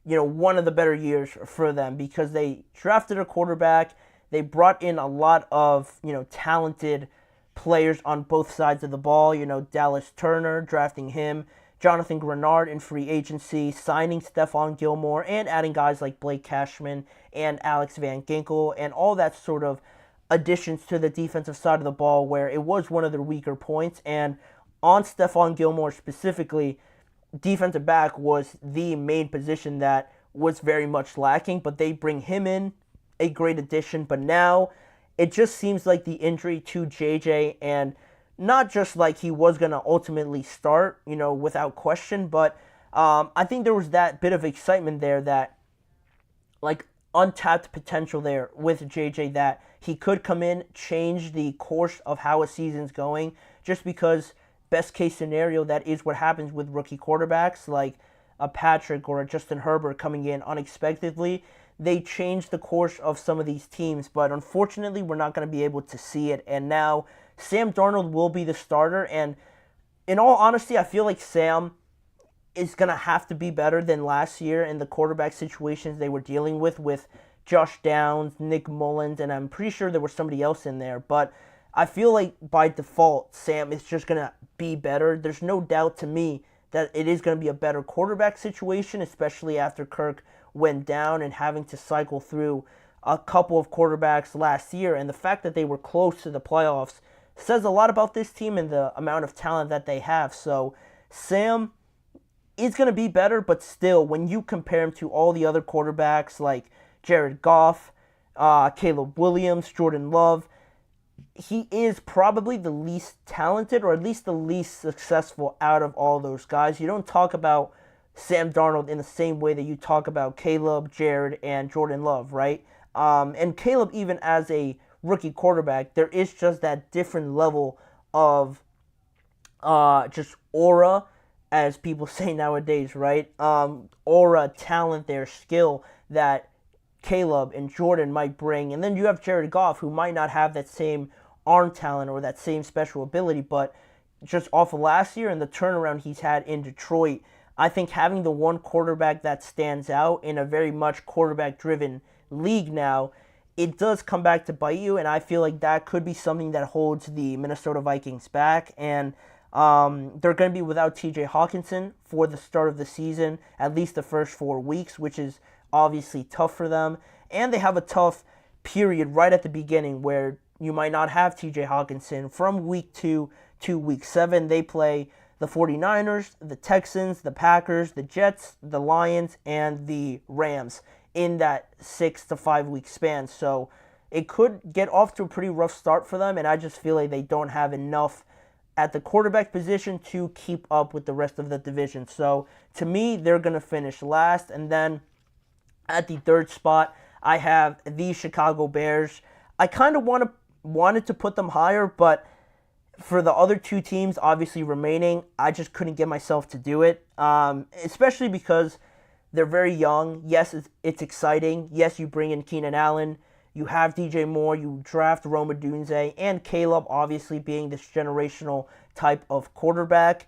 one of the better years for them because they drafted a quarterback. They brought in a lot of, talented players on both sides of the ball. Dallas Turner, drafting him, Jonathan Grenard in free agency, signing Stephon Gilmore, and adding guys like Blake Cashman and Alex Van Ginkel, and all that sort of additions to the defensive side of the ball where it was one of their weaker points. And on Stephon Gilmore specifically, defensive back was the main position that was very much lacking, but they bring him in, a great addition. But now it just seems like the injury to JJ, and not just like he was going to ultimately start, without question, but I think there was that bit of excitement there, that like untapped potential there with JJ, that he could come in, change the course of how a season's going, just because best case scenario, that is what happens with rookie quarterbacks like a Patrick or a Justin Herbert coming in unexpectedly. They change the course of some of these teams, but unfortunately we're not going to be able to see it. And now Sam Darnold will be the starter, and in all honesty, I feel like Sam is going to have to be better than last year in the quarterback situations they were dealing with Josh Downs, Nick Mullins, and I'm pretty sure there was somebody else in there, but I feel like by default, Sam is just going to be better. There's no doubt to me that it is going to be a better quarterback situation, especially after Kirk went down and having to cycle through a couple of quarterbacks last year. And the fact that they were close to the playoffs says a lot about this team and the amount of talent that they have. So Sam is going to be better, but still, when you compare him to all the other quarterbacks like Jared Goff, Caleb Williams, Jordan Love, he is probably the least talented, or at least the least successful out of all those guys. You don't talk about Sam Darnold in the same way that you talk about Caleb, Jared, and Jordan Love, right? And Caleb, even as a rookie quarterback, there is just that different level of just aura, as people say nowadays, right? Aura, talent, their skill that Caleb and Jordan might bring. And then you have Jared Goff, who might not have that same arm talent or that same special ability, but just off of last year and the turnaround he's had in Detroit, I think having the one quarterback that stands out in a very much quarterback-driven league now, it does come back to bite you, and I feel like that could be something that holds the Minnesota Vikings back. And they're going to be without TJ Hawkinson for the start of the season, at least the first 4 weeks, which is obviously tough for them. And they have a tough period right at the beginning where you might not have TJ Hawkinson. From week 2 to week 7, they play the 49ers, the Texans, the Packers, the Jets, the Lions, and the Rams in that 6 to 5 week span. So it could get off to a pretty rough start for them, and I just feel like they don't have enough at the quarterback position to keep up with the rest of the division. So to me, they're going to finish last. And then at the third spot, I have the Chicago Bears. I kind of wanted to put them higher, but for the other two teams obviously remaining, I just couldn't get myself to do it, especially because they're very young. Yes, it's exciting. Yes, you bring in Keenan Allen. You have DJ Moore, you draft Rome Odunze, and Caleb obviously being this generational type of quarterback.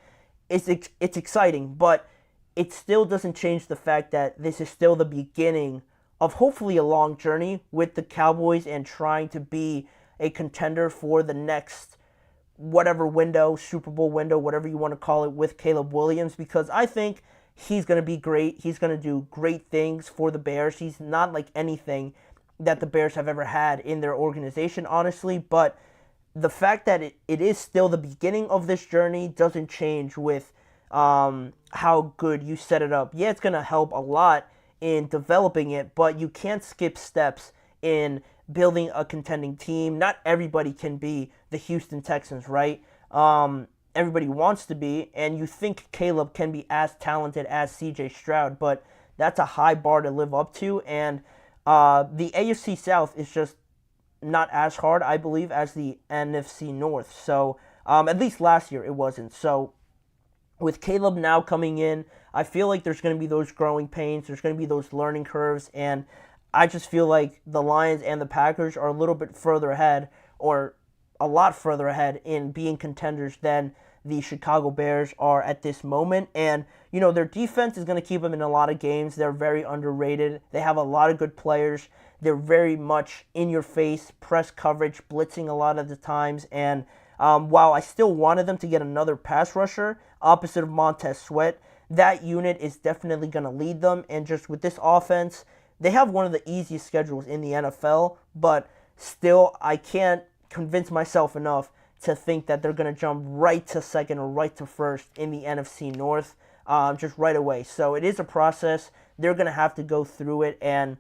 It's exciting, but it still doesn't change the fact that this is still the beginning of hopefully a long journey with the Cowboys and trying to be a contender for the next whatever window, Super Bowl window, whatever you want to call it, with Caleb Williams, because I think he's going to be great. He's going to do great things for the Bears. He's not like anything that the Bears have ever had in their organization, honestly, but the fact that it is still the beginning of this journey doesn't change with how good you set it up. Yeah, it's going to help a lot in developing it, but you can't skip steps in building a contending team. Not everybody can be the Houston Texans, right? Everybody wants to be, and you think Caleb can be as talented as CJ Stroud, but that's a high bar to live up to, and the AFC South is just not as hard, I believe, as the NFC North. So, at least last year it wasn't. So, with Caleb now coming in, I feel like there's going to be those growing pains, there's going to be those learning curves, and I just feel like the Lions and the Packers are a little bit further ahead, or a lot further ahead in being contenders than the Chicago Bears are at this moment. And, you know, their defense is going to keep them in a lot of games. They're very underrated. They have a lot of good players. They're very much in your face, press coverage, blitzing a lot of the times. And while I still wanted them to get another pass rusher opposite of Montez Sweat, that unit is definitely going to lead them. And just with this offense, they have one of the easiest schedules in the NFL, but still I can't convince myself enough to think that they're going to jump right to second or right to first in the NFC North just right away. So it is a process. They're going to have to go through it. And,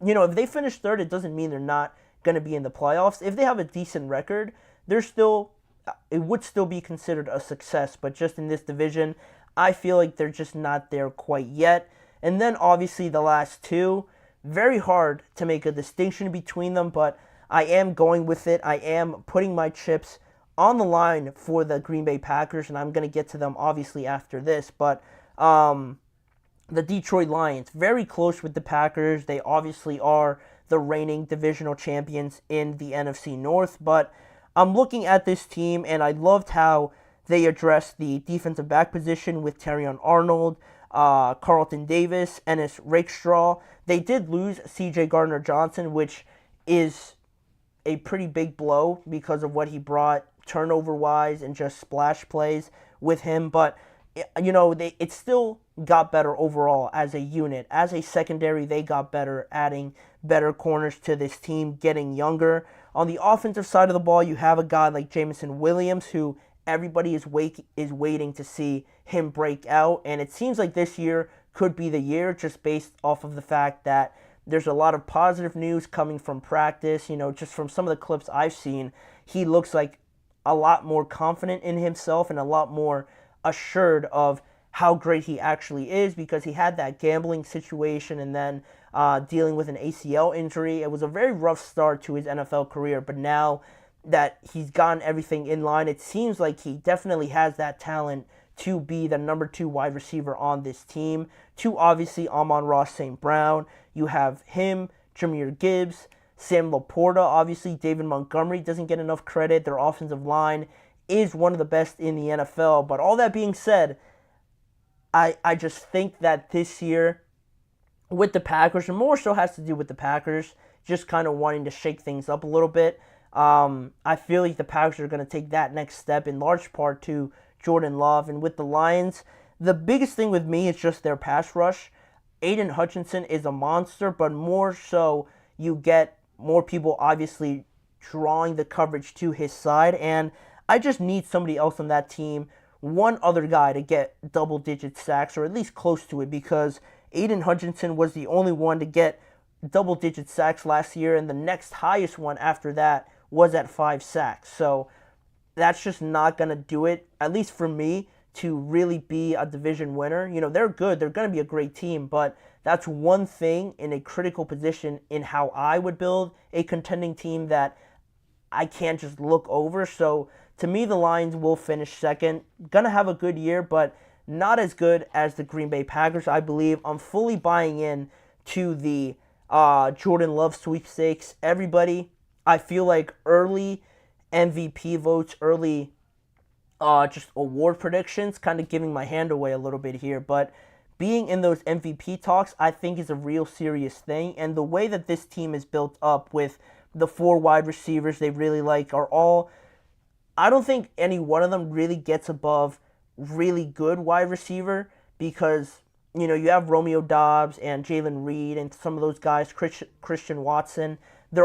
you know, if they finish third, it doesn't mean they're not going to be in the playoffs. If they have a decent record, it would still be considered a success. But just in this division, I feel like they're just not there quite yet. And then obviously the last two, very hard to make a distinction between them, but I am going with it. I am putting my chips on the line for the Green Bay Packers, and I'm going to get to them obviously after this. But the Detroit Lions, very close with the Packers. They obviously are the reigning divisional champions in the NFC North. But I'm looking at this team, and I loved how they addressed the defensive back position with Terrion Arnold, Carlton Davis, Ennis Rakestraw. They did lose C.J. Gardner-Johnson, which is a pretty big blow because of what he brought turnover-wise and just splash plays with him. But, you know, it still got better overall as a unit. As a secondary, they got better, adding better corners to this team, getting younger. On the offensive side of the ball, you have a guy like Jameson Williams, who everybody is waiting to see him break out. And it seems like this year could be the year, just based off of the fact that there's a lot of positive news coming from practice. You know, just from some of the clips I've seen, he looks like a lot more confident in himself and a lot more assured of how great he actually is, because he had that gambling situation and then dealing with an ACL injury. It was a very rough start to his NFL career, but now that he's gotten everything in line, it seems like he definitely has that talent to be the number 2 wide receiver on this team. To obviously Amon-Ra St. Brown. You have him, Jahmyr Gibbs, Sam Laporta, obviously David Montgomery doesn't get enough credit. Their offensive line is one of the best in the NFL. But all that being said, I just think that this year with the Packers, and more so has to do with the Packers, just kind of wanting to shake things up a little bit. I feel like the Packers are going to take that next step in large part to Jordan Love. And with the Lions, the biggest thing with me is just their pass rush. Aiden Hutchinson is a monster, but more so you get more people obviously drawing the coverage to his side. And I just need somebody else on that team, one other guy, to get double-digit sacks, or at least close to it, because Aiden Hutchinson was the only one to get double-digit sacks last year, and the next highest one after that was at 5 sacks. So that's just not going to do it, at least for me, to really be a division winner. You know, they're good. They're going to be a great team, but that's one thing in a critical position in how I would build a contending team that I can't just look over. So to me, the Lions will finish second. Going to have a good year, but not as good as the Green Bay Packers, I believe. I'm fully buying in to the Jordan Love sweepstakes. Everybody, I feel like early MVP votes, early just award predictions, kind of giving my hand away a little bit here, but being in those MVP talks, I think is a real serious thing. And the way that this team is built up with the 4 wide receivers they really like are all, I don't think any one of them really gets above really good wide receiver because, you have Romeo Doubs and Jalen Reed and some of those guys, Christian Watson. They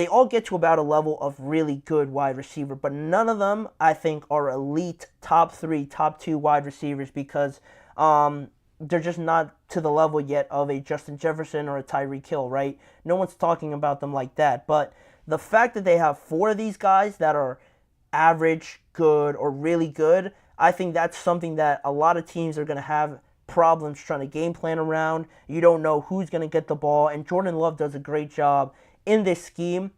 all get to about a level of really good wide receiver, but none of them, I think, are elite top 3, top 2 wide receivers because they're just not to the level yet of a Justin Jefferson or a Tyreek Hill, right? No one's talking about them like that. But the fact that they have 4 of these guys that are average, good, or really good, I think that's something that a lot of teams are going to have problems trying to game plan around. You don't know who's going to get the ball, and Jordan Love does a great job in this scheme,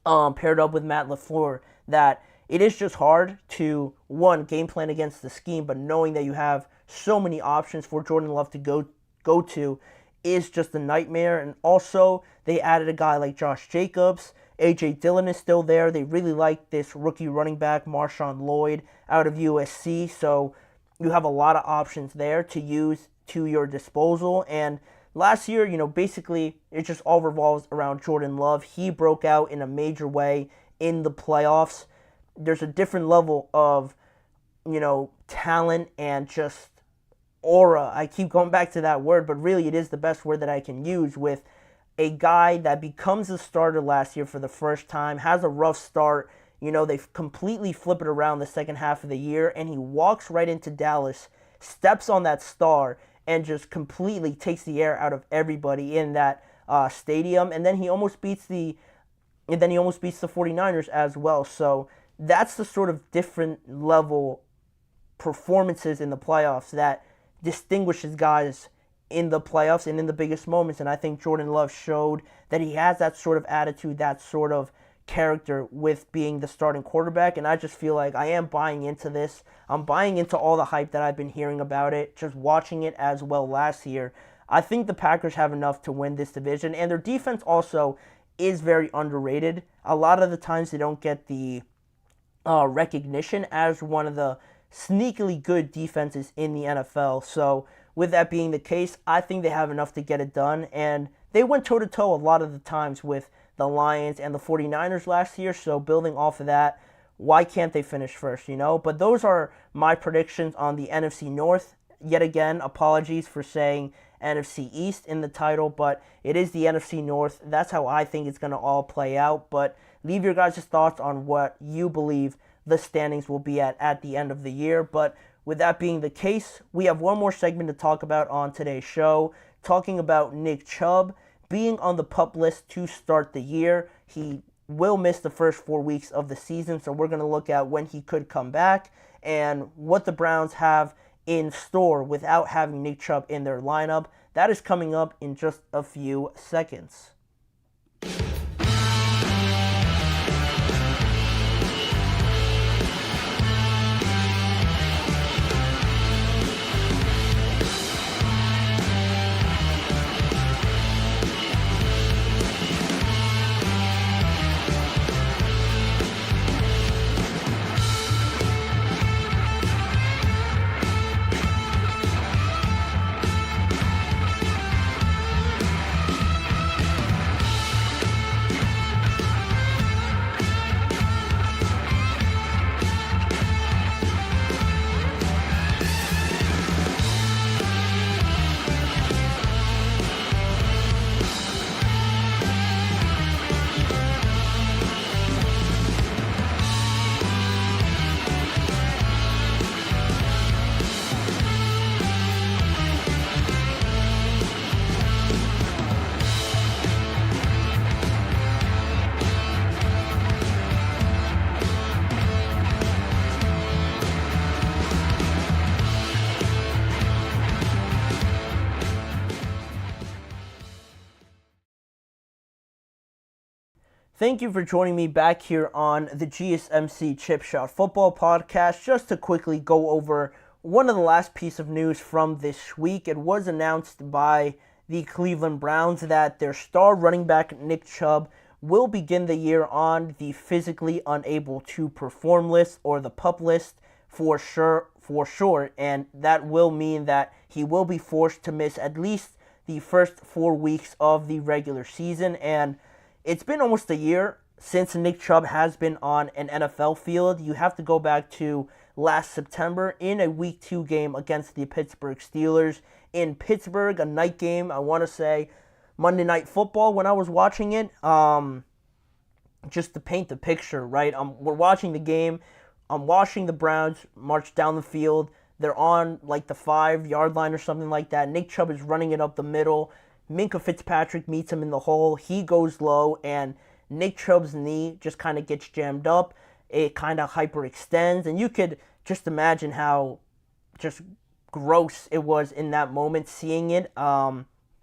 paired up with Matt LaFleur, that it is just hard to, one, game plan against the scheme, but knowing that you have so many options for Jordan Love to go to is just a nightmare. And also, they added a guy like Josh Jacobs. A.J. Dillon is still there. They really like this rookie running back, Marshawn Lloyd, out of USC. So you have a lot of options there to use to your disposal. And last year, basically, it just all revolves around Jordan Love. He broke out in a major way in the playoffs. There's a different level of, talent and just aura. I keep going back to that word, but really it is the best word that I can use with a guy that becomes a starter last year for the first time, has a rough start. They completely flip it around the second half of the year, and he walks right into Dallas, steps on that star, and just completely takes the air out of everybody in that stadium. And then he almost beats the 49ers as well. So that's the sort of different level performances in the playoffs that distinguishes guys in the playoffs and in the biggest moments. And I think Jordan Love showed that he has that sort of attitude, that sort of character with being the starting quarterback. And I just feel like I am buying into this. I'm buying into all the hype that I've been hearing about it, just watching it as well last year. I think the Packers have enough to win this division, and their defense also is very underrated. A lot of the times they don't get the recognition as one of the sneakily good defenses in the NFL. So with that being the case, I think they have enough to get it done. And they went toe-to-toe a lot of the times with the Lions and the 49ers last year. So building off of that, why can't they finish first, But those are my predictions on the NFC North. Yet again, apologies for saying NFC East in the title, but it is the NFC North. That's how I think it's going to all play out. But leave your guys' thoughts on what you believe the standings will be at the end of the year. But with that being the case, we have one more segment to talk about on today's show, talking about Nick Chubb being on the PUP list to start the year. He will miss the first 4 weeks of the season, so we're going to look at when he could come back and what the Browns have in store without having Nick Chubb in their lineup. That is coming up in just a few seconds. Thank you for joining me back here on the GSMC Chip Shot Football Podcast. Just to quickly go over one of the last piece of news from this week. It was announced by the Cleveland Browns that their star running back Nick Chubb will begin the year on the physically unable to perform list, or the PUP list for sure, and that will mean that he will be forced to miss at least the first 4 weeks of the regular season. And it's been almost a year since Nick Chubb has been on an NFL field. You have to go back to last September in a Week 2 game against the Pittsburgh Steelers in Pittsburgh, a night game. I want to say Monday Night Football when I was watching it. Just to paint the picture, right? We're watching the game. I'm watching the Browns march down the field. They're on like the 5-yard line or something like that. Nick Chubb is running it up the middle. Minkah Fitzpatrick meets him in the hole. He goes low, and Nick Chubb's knee just kind of gets jammed up. It kind of hyperextends, and you could just imagine how just gross it was in that moment seeing it.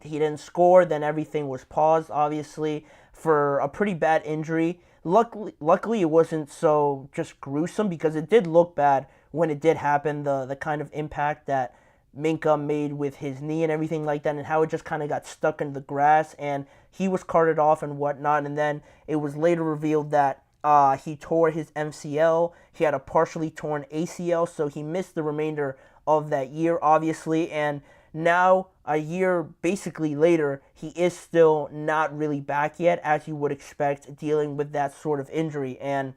He didn't score, then everything was paused, obviously, for a pretty bad injury. Luckily, it wasn't so just gruesome, because it did look bad when it did happen, the kind of impact that Minkah made with his knee and everything like that, and how it just kind of got stuck in the grass, and he was carted off and whatnot. And then it was later revealed that he tore his MCL. He had a partially torn ACL, so he missed the remainder of that year, obviously. And now, a year basically later, he is still not really back yet, as you would expect, dealing with that sort of injury. And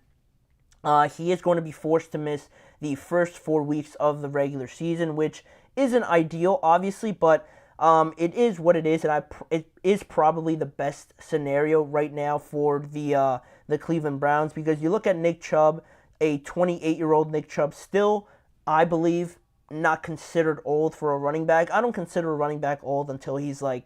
he is going to be forced to miss the first 4 weeks of the regular season, which isn't ideal, obviously, but it is what it is, and it is probably the best scenario right now for the Cleveland Browns, because you look at Nick Chubb, a 28-year-old Nick Chubb, still, I believe, not considered old for a running back. I don't consider a running back old until he's like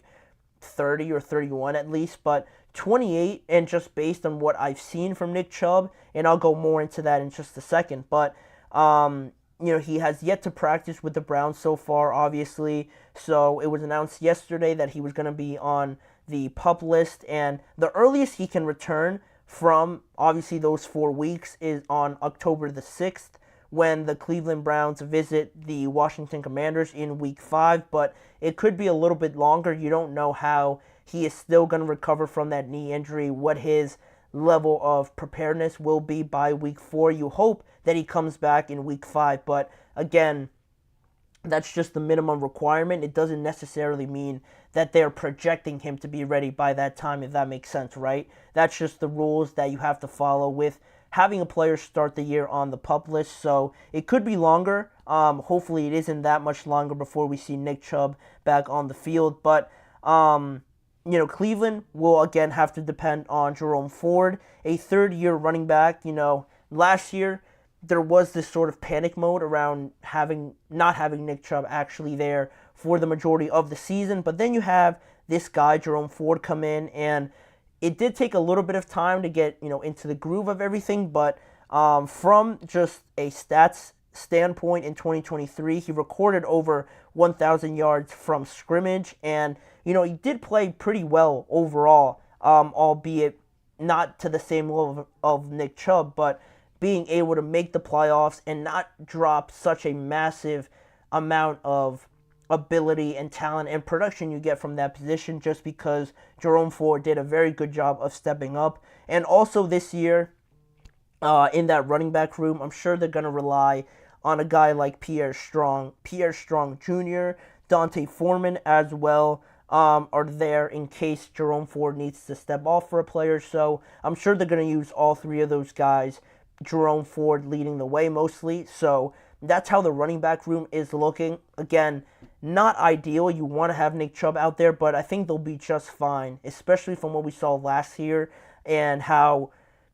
30 or 31 at least, but 28, and just based on what I've seen from Nick Chubb, and I'll go more into that in just a second, but he has yet to practice with the Browns so far, obviously. So it was announced yesterday that he was going to be on the PUP list, and the earliest he can return from, obviously, those 4 weeks is on October the 6th, when the Cleveland Browns visit the Washington Commanders in Week 5, but it could be a little bit longer. You don't know how he is still going to recover from that knee injury, what his level of preparedness will be by Week 4. You hope that he comes back in Week 5, but again, that's just the minimum requirement. It doesn't necessarily mean that they're projecting him to be ready by that time, if that makes sense, right? That's just the rules that you have to follow with having a player start the year on the PUP list. So it could be longer. Hopefully it isn't that much longer before we see Nick Chubb back on the field. But, Cleveland will again have to depend on Jerome Ford, a third-year running back. Last year there was this sort of panic mode around not having Nick Chubb actually there for the majority of the season. But then you have this guy, Jerome Ford, come in, and it did take a little bit of time to get, into the groove of everything, but from just a stats standpoint in 2023, he recorded over 1,000 yards from scrimmage, and, he did play pretty well overall, albeit not to the same level of Nick Chubb, but being able to make the playoffs and not drop such a massive amount of ability and talent and production you get from that position, just because Jerome Ford did a very good job of stepping up. And also this year, in that running back room, I'm sure they're going to rely on a guy like Pierre Strong Jr., Dante Foreman as well, are there in case Jerome Ford needs to step off for a player. So I'm sure they're going to use all three of those guys, Jerome Ford leading the way mostly. So that's how the running back room is looking. Again, not ideal. You want to have Nick Chubb out there, but I think they'll be just fine, especially from what we saw last year and how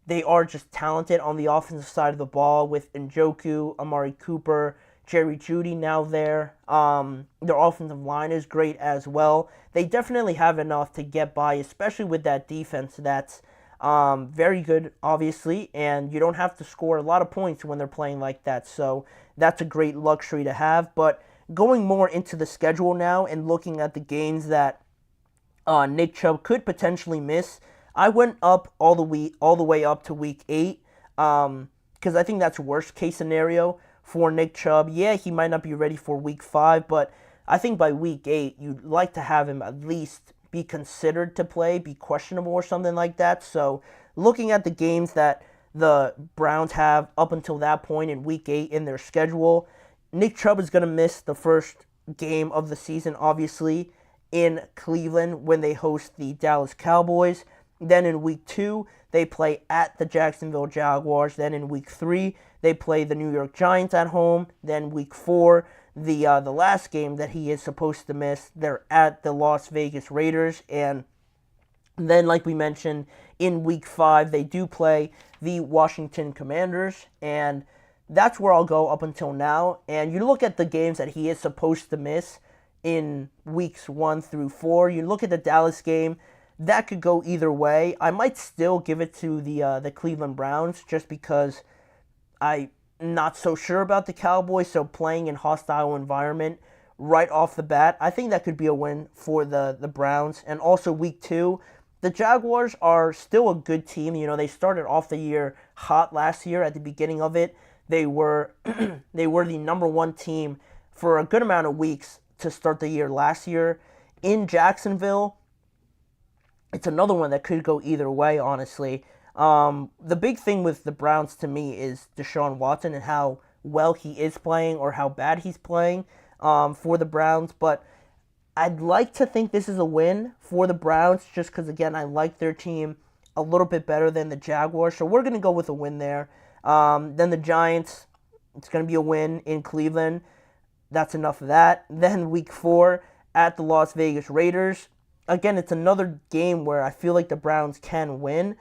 they are just talented on the offensive side of the ball with Njoku, Amari Cooper, Jerry Jeudy now there. Their offensive line is great as well. They definitely have enough to get by, especially with that defense that's very good, obviously, and you don't have to score a lot of points when they're playing like that. So that's a great luxury to have. But going more into the schedule now and looking at the games that Nick Chubb could potentially miss, I went up all the way up to Week 8 because I think that's worst case scenario for Nick Chubb. Yeah, he might not be ready for Week 5, but I think by week 8, you'd like to have him at least be considered to play, be questionable or something like that. So looking at the games that the Browns have up until that point in week 8 in their schedule, Nick Chubb is going to miss the first game of the season, obviously, in Cleveland when they host the Dallas Cowboys. Then in week 2, they play at the Jacksonville Jaguars. Then in week 3, they play the New York Giants at home. Then week 4, the last game that he is supposed to miss, they're at the Las Vegas Raiders. And then, like we mentioned, in week 5, they do play the Washington Commanders. And that's where I'll go up until now. And you look at the games that he is supposed to miss in weeks 1 through 4. You look at the Dallas game, that could go either way. I might still give it to the Cleveland Browns just because I'm not so sure about the Cowboys. So playing in hostile environment right off the bat, I think that could be a win for the Browns. And also week 2, the Jaguars are still a good team. You know, they started off the year hot last year at the beginning of it. They were they were the number 1 team for a good amount of weeks to start the year last year in Jacksonville. It's another one that could go either way, honestly. The big thing with the Browns to me is Deshaun Watson and how well he is playing or how bad he's playing for the Browns. But I'd like to think this is a win for the Browns just because, again, I like their team a little bit better than the Jaguars. So we're going to go with a win there. Then the Giants, it's going to be a win in Cleveland. That's enough of that. Then week 4 at the Las Vegas Raiders. Again, it's another game where I feel like the Browns can win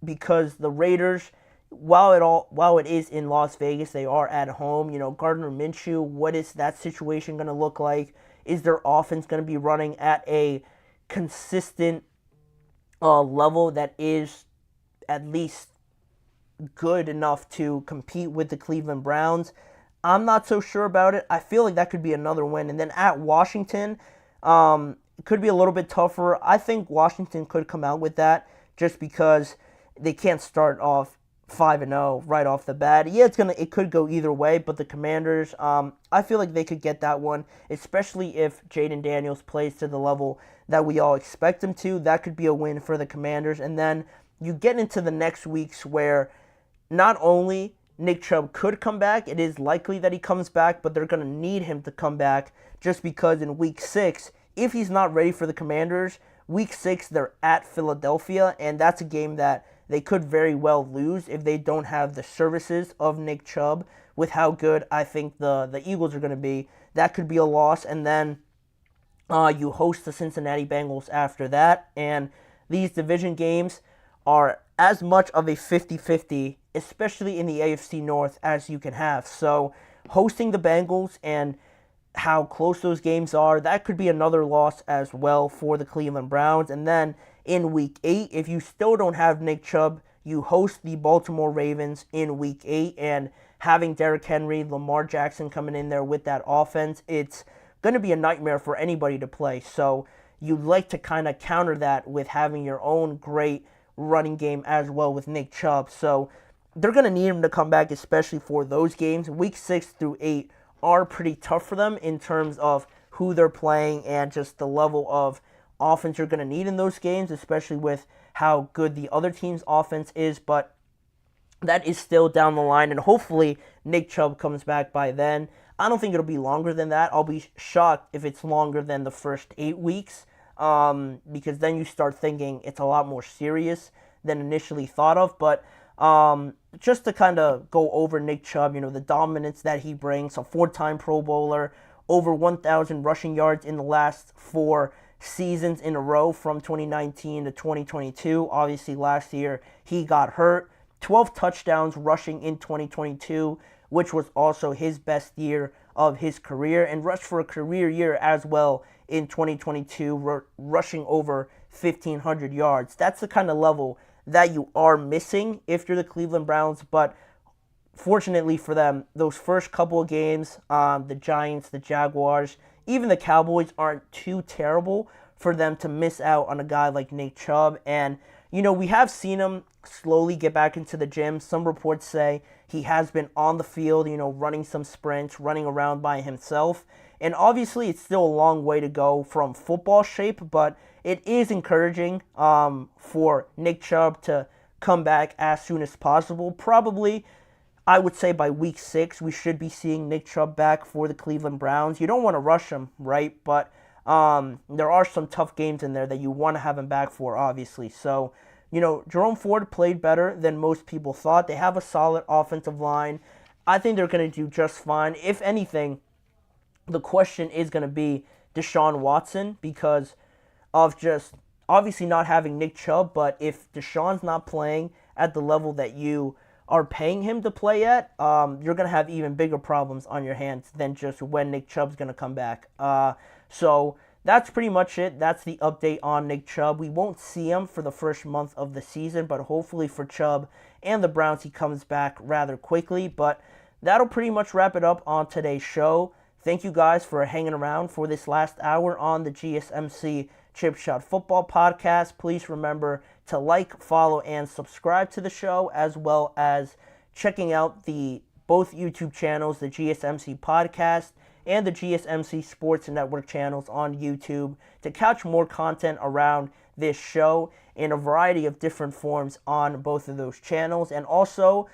because the Raiders, while it is in Las Vegas, they are at home. You know, Gardner Minshew, what is that situation going to look like? Is their offense going to be running at a consistent level that is at least good enough to compete with the Cleveland Browns? I'm not so sure about it. I feel like that could be another win. And then at Washington, it could be a little bit tougher. I think Washington could come out with that just because they can't start off 5-0 right off the bat. Yeah, it could go either way, but the Commanders, I feel like they could get that one, especially if Jaden Daniels plays to the level that we all expect him to. That could be a win for the Commanders. And then you get into the next weeks where not only Nick Chubb could come back, it is likely that he comes back, but they're going to need him to come back just because in week 6, if he's not ready for the Commanders, week 6 they're at Philadelphia, and that's a game that they could very well lose if they don't have the services of Nick Chubb with how good I think the Eagles are going to be. That could be a loss, and then you host the Cincinnati Bengals after that, and these division games are as much of a 50-50, especially in the AFC North, as you can have. So hosting the Bengals and how close those games are, that could be another loss as well for the Cleveland Browns. And then in week 8, if you still don't have Nick Chubb, you host the Baltimore Ravens in week 8, and having Derrick Henry, Lamar Jackson coming in there with that offense, it's going to be a nightmare for anybody to play. So you'd like to kind of counter that with having your own great running game as well with Nick Chubb. So they're going to need him to come back, especially for those games. Week 6 through 8 are pretty tough for them in terms of who they're playing and just the level of offense you're going to need in those games, especially with how good the other team's offense is. But that is still down the line, and hopefully Nick Chubb comes back by then. I don't think it'll be longer than that. I'll be shocked if it's longer than the first 8 weeks, because then you start thinking it's a lot more serious than initially thought of. But just to kind of go over Nick Chubb, you know, the dominance that he brings, a 4-time Pro Bowler, over 1,000 rushing yards in the last 4 seasons in a row from 2019 to 2022. Obviously, last year he got hurt. 12 touchdowns rushing in 2022, which was also his best year of his career, and rushed for a career year as well in 2022, rushing over 1,500 yards. That's the kind of level that you are missing if you're the Cleveland Browns. But fortunately for them, those first couple of games, the Giants, the Jaguars, even the Cowboys aren't too terrible for them to miss out on a guy like Nick Chubb. And, you know, we have seen him slowly get back into the gym. Some reports say he has been on the field, you know, running some sprints, running around by himself. And obviously, it's still a long way to go from football shape, but it is encouraging for Nick Chubb to come back as soon as possible. Probably, I would say by week 6, we should be seeing Nick Chubb back for the Cleveland Browns. You don't want to rush him, right? But there are some tough games in there that you want to have him back for, obviously. So, Jerome Ford played better than most people thought. They have a solid offensive line. I think they're going to do just fine. If anything, the question is going to be Deshaun Watson because of just obviously not having Nick Chubb, but if Deshaun's not playing at the level that you are paying him to play at, you're going to have even bigger problems on your hands than just when Nick Chubb's going to come back. So that's pretty much it. That's the update on Nick Chubb. We won't see him for the first month of the season, but hopefully for Chubb and the Browns, he comes back rather quickly. But that'll pretty much wrap it up on today's show. Thank you guys for hanging around for this last hour on the GSMC Chip Shot Football Podcast. Please remember to like, follow, and subscribe to the show, as well as checking out both YouTube channels, the GSMC Podcast and the GSMC Sports Network channels on YouTube, to catch more content around this show in a variety of different forms on both of those channels. And also,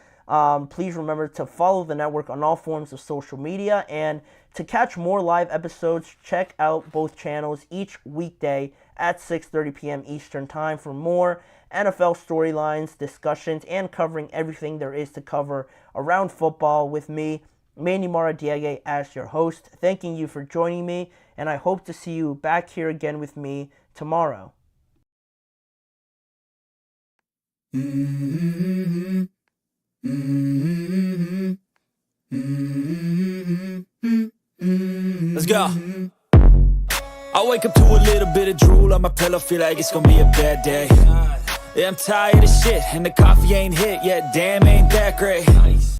please remember to follow the network on all forms of social media, and to catch more live episodes, check out both channels each weekday at 6:30 p.m. Eastern Time for more NFL storylines, discussions, and covering everything there is to cover around football with me, Manny Maradiaga, as your host. Thanking you for joining me, and I hope to see you back here again with me tomorrow. Let's go. I wake up to a little bit of drool on my pillow, feel like it's gonna be a bad day. Yeah, I'm tired of shit, and the coffee ain't hit yet, damn, ain't that great.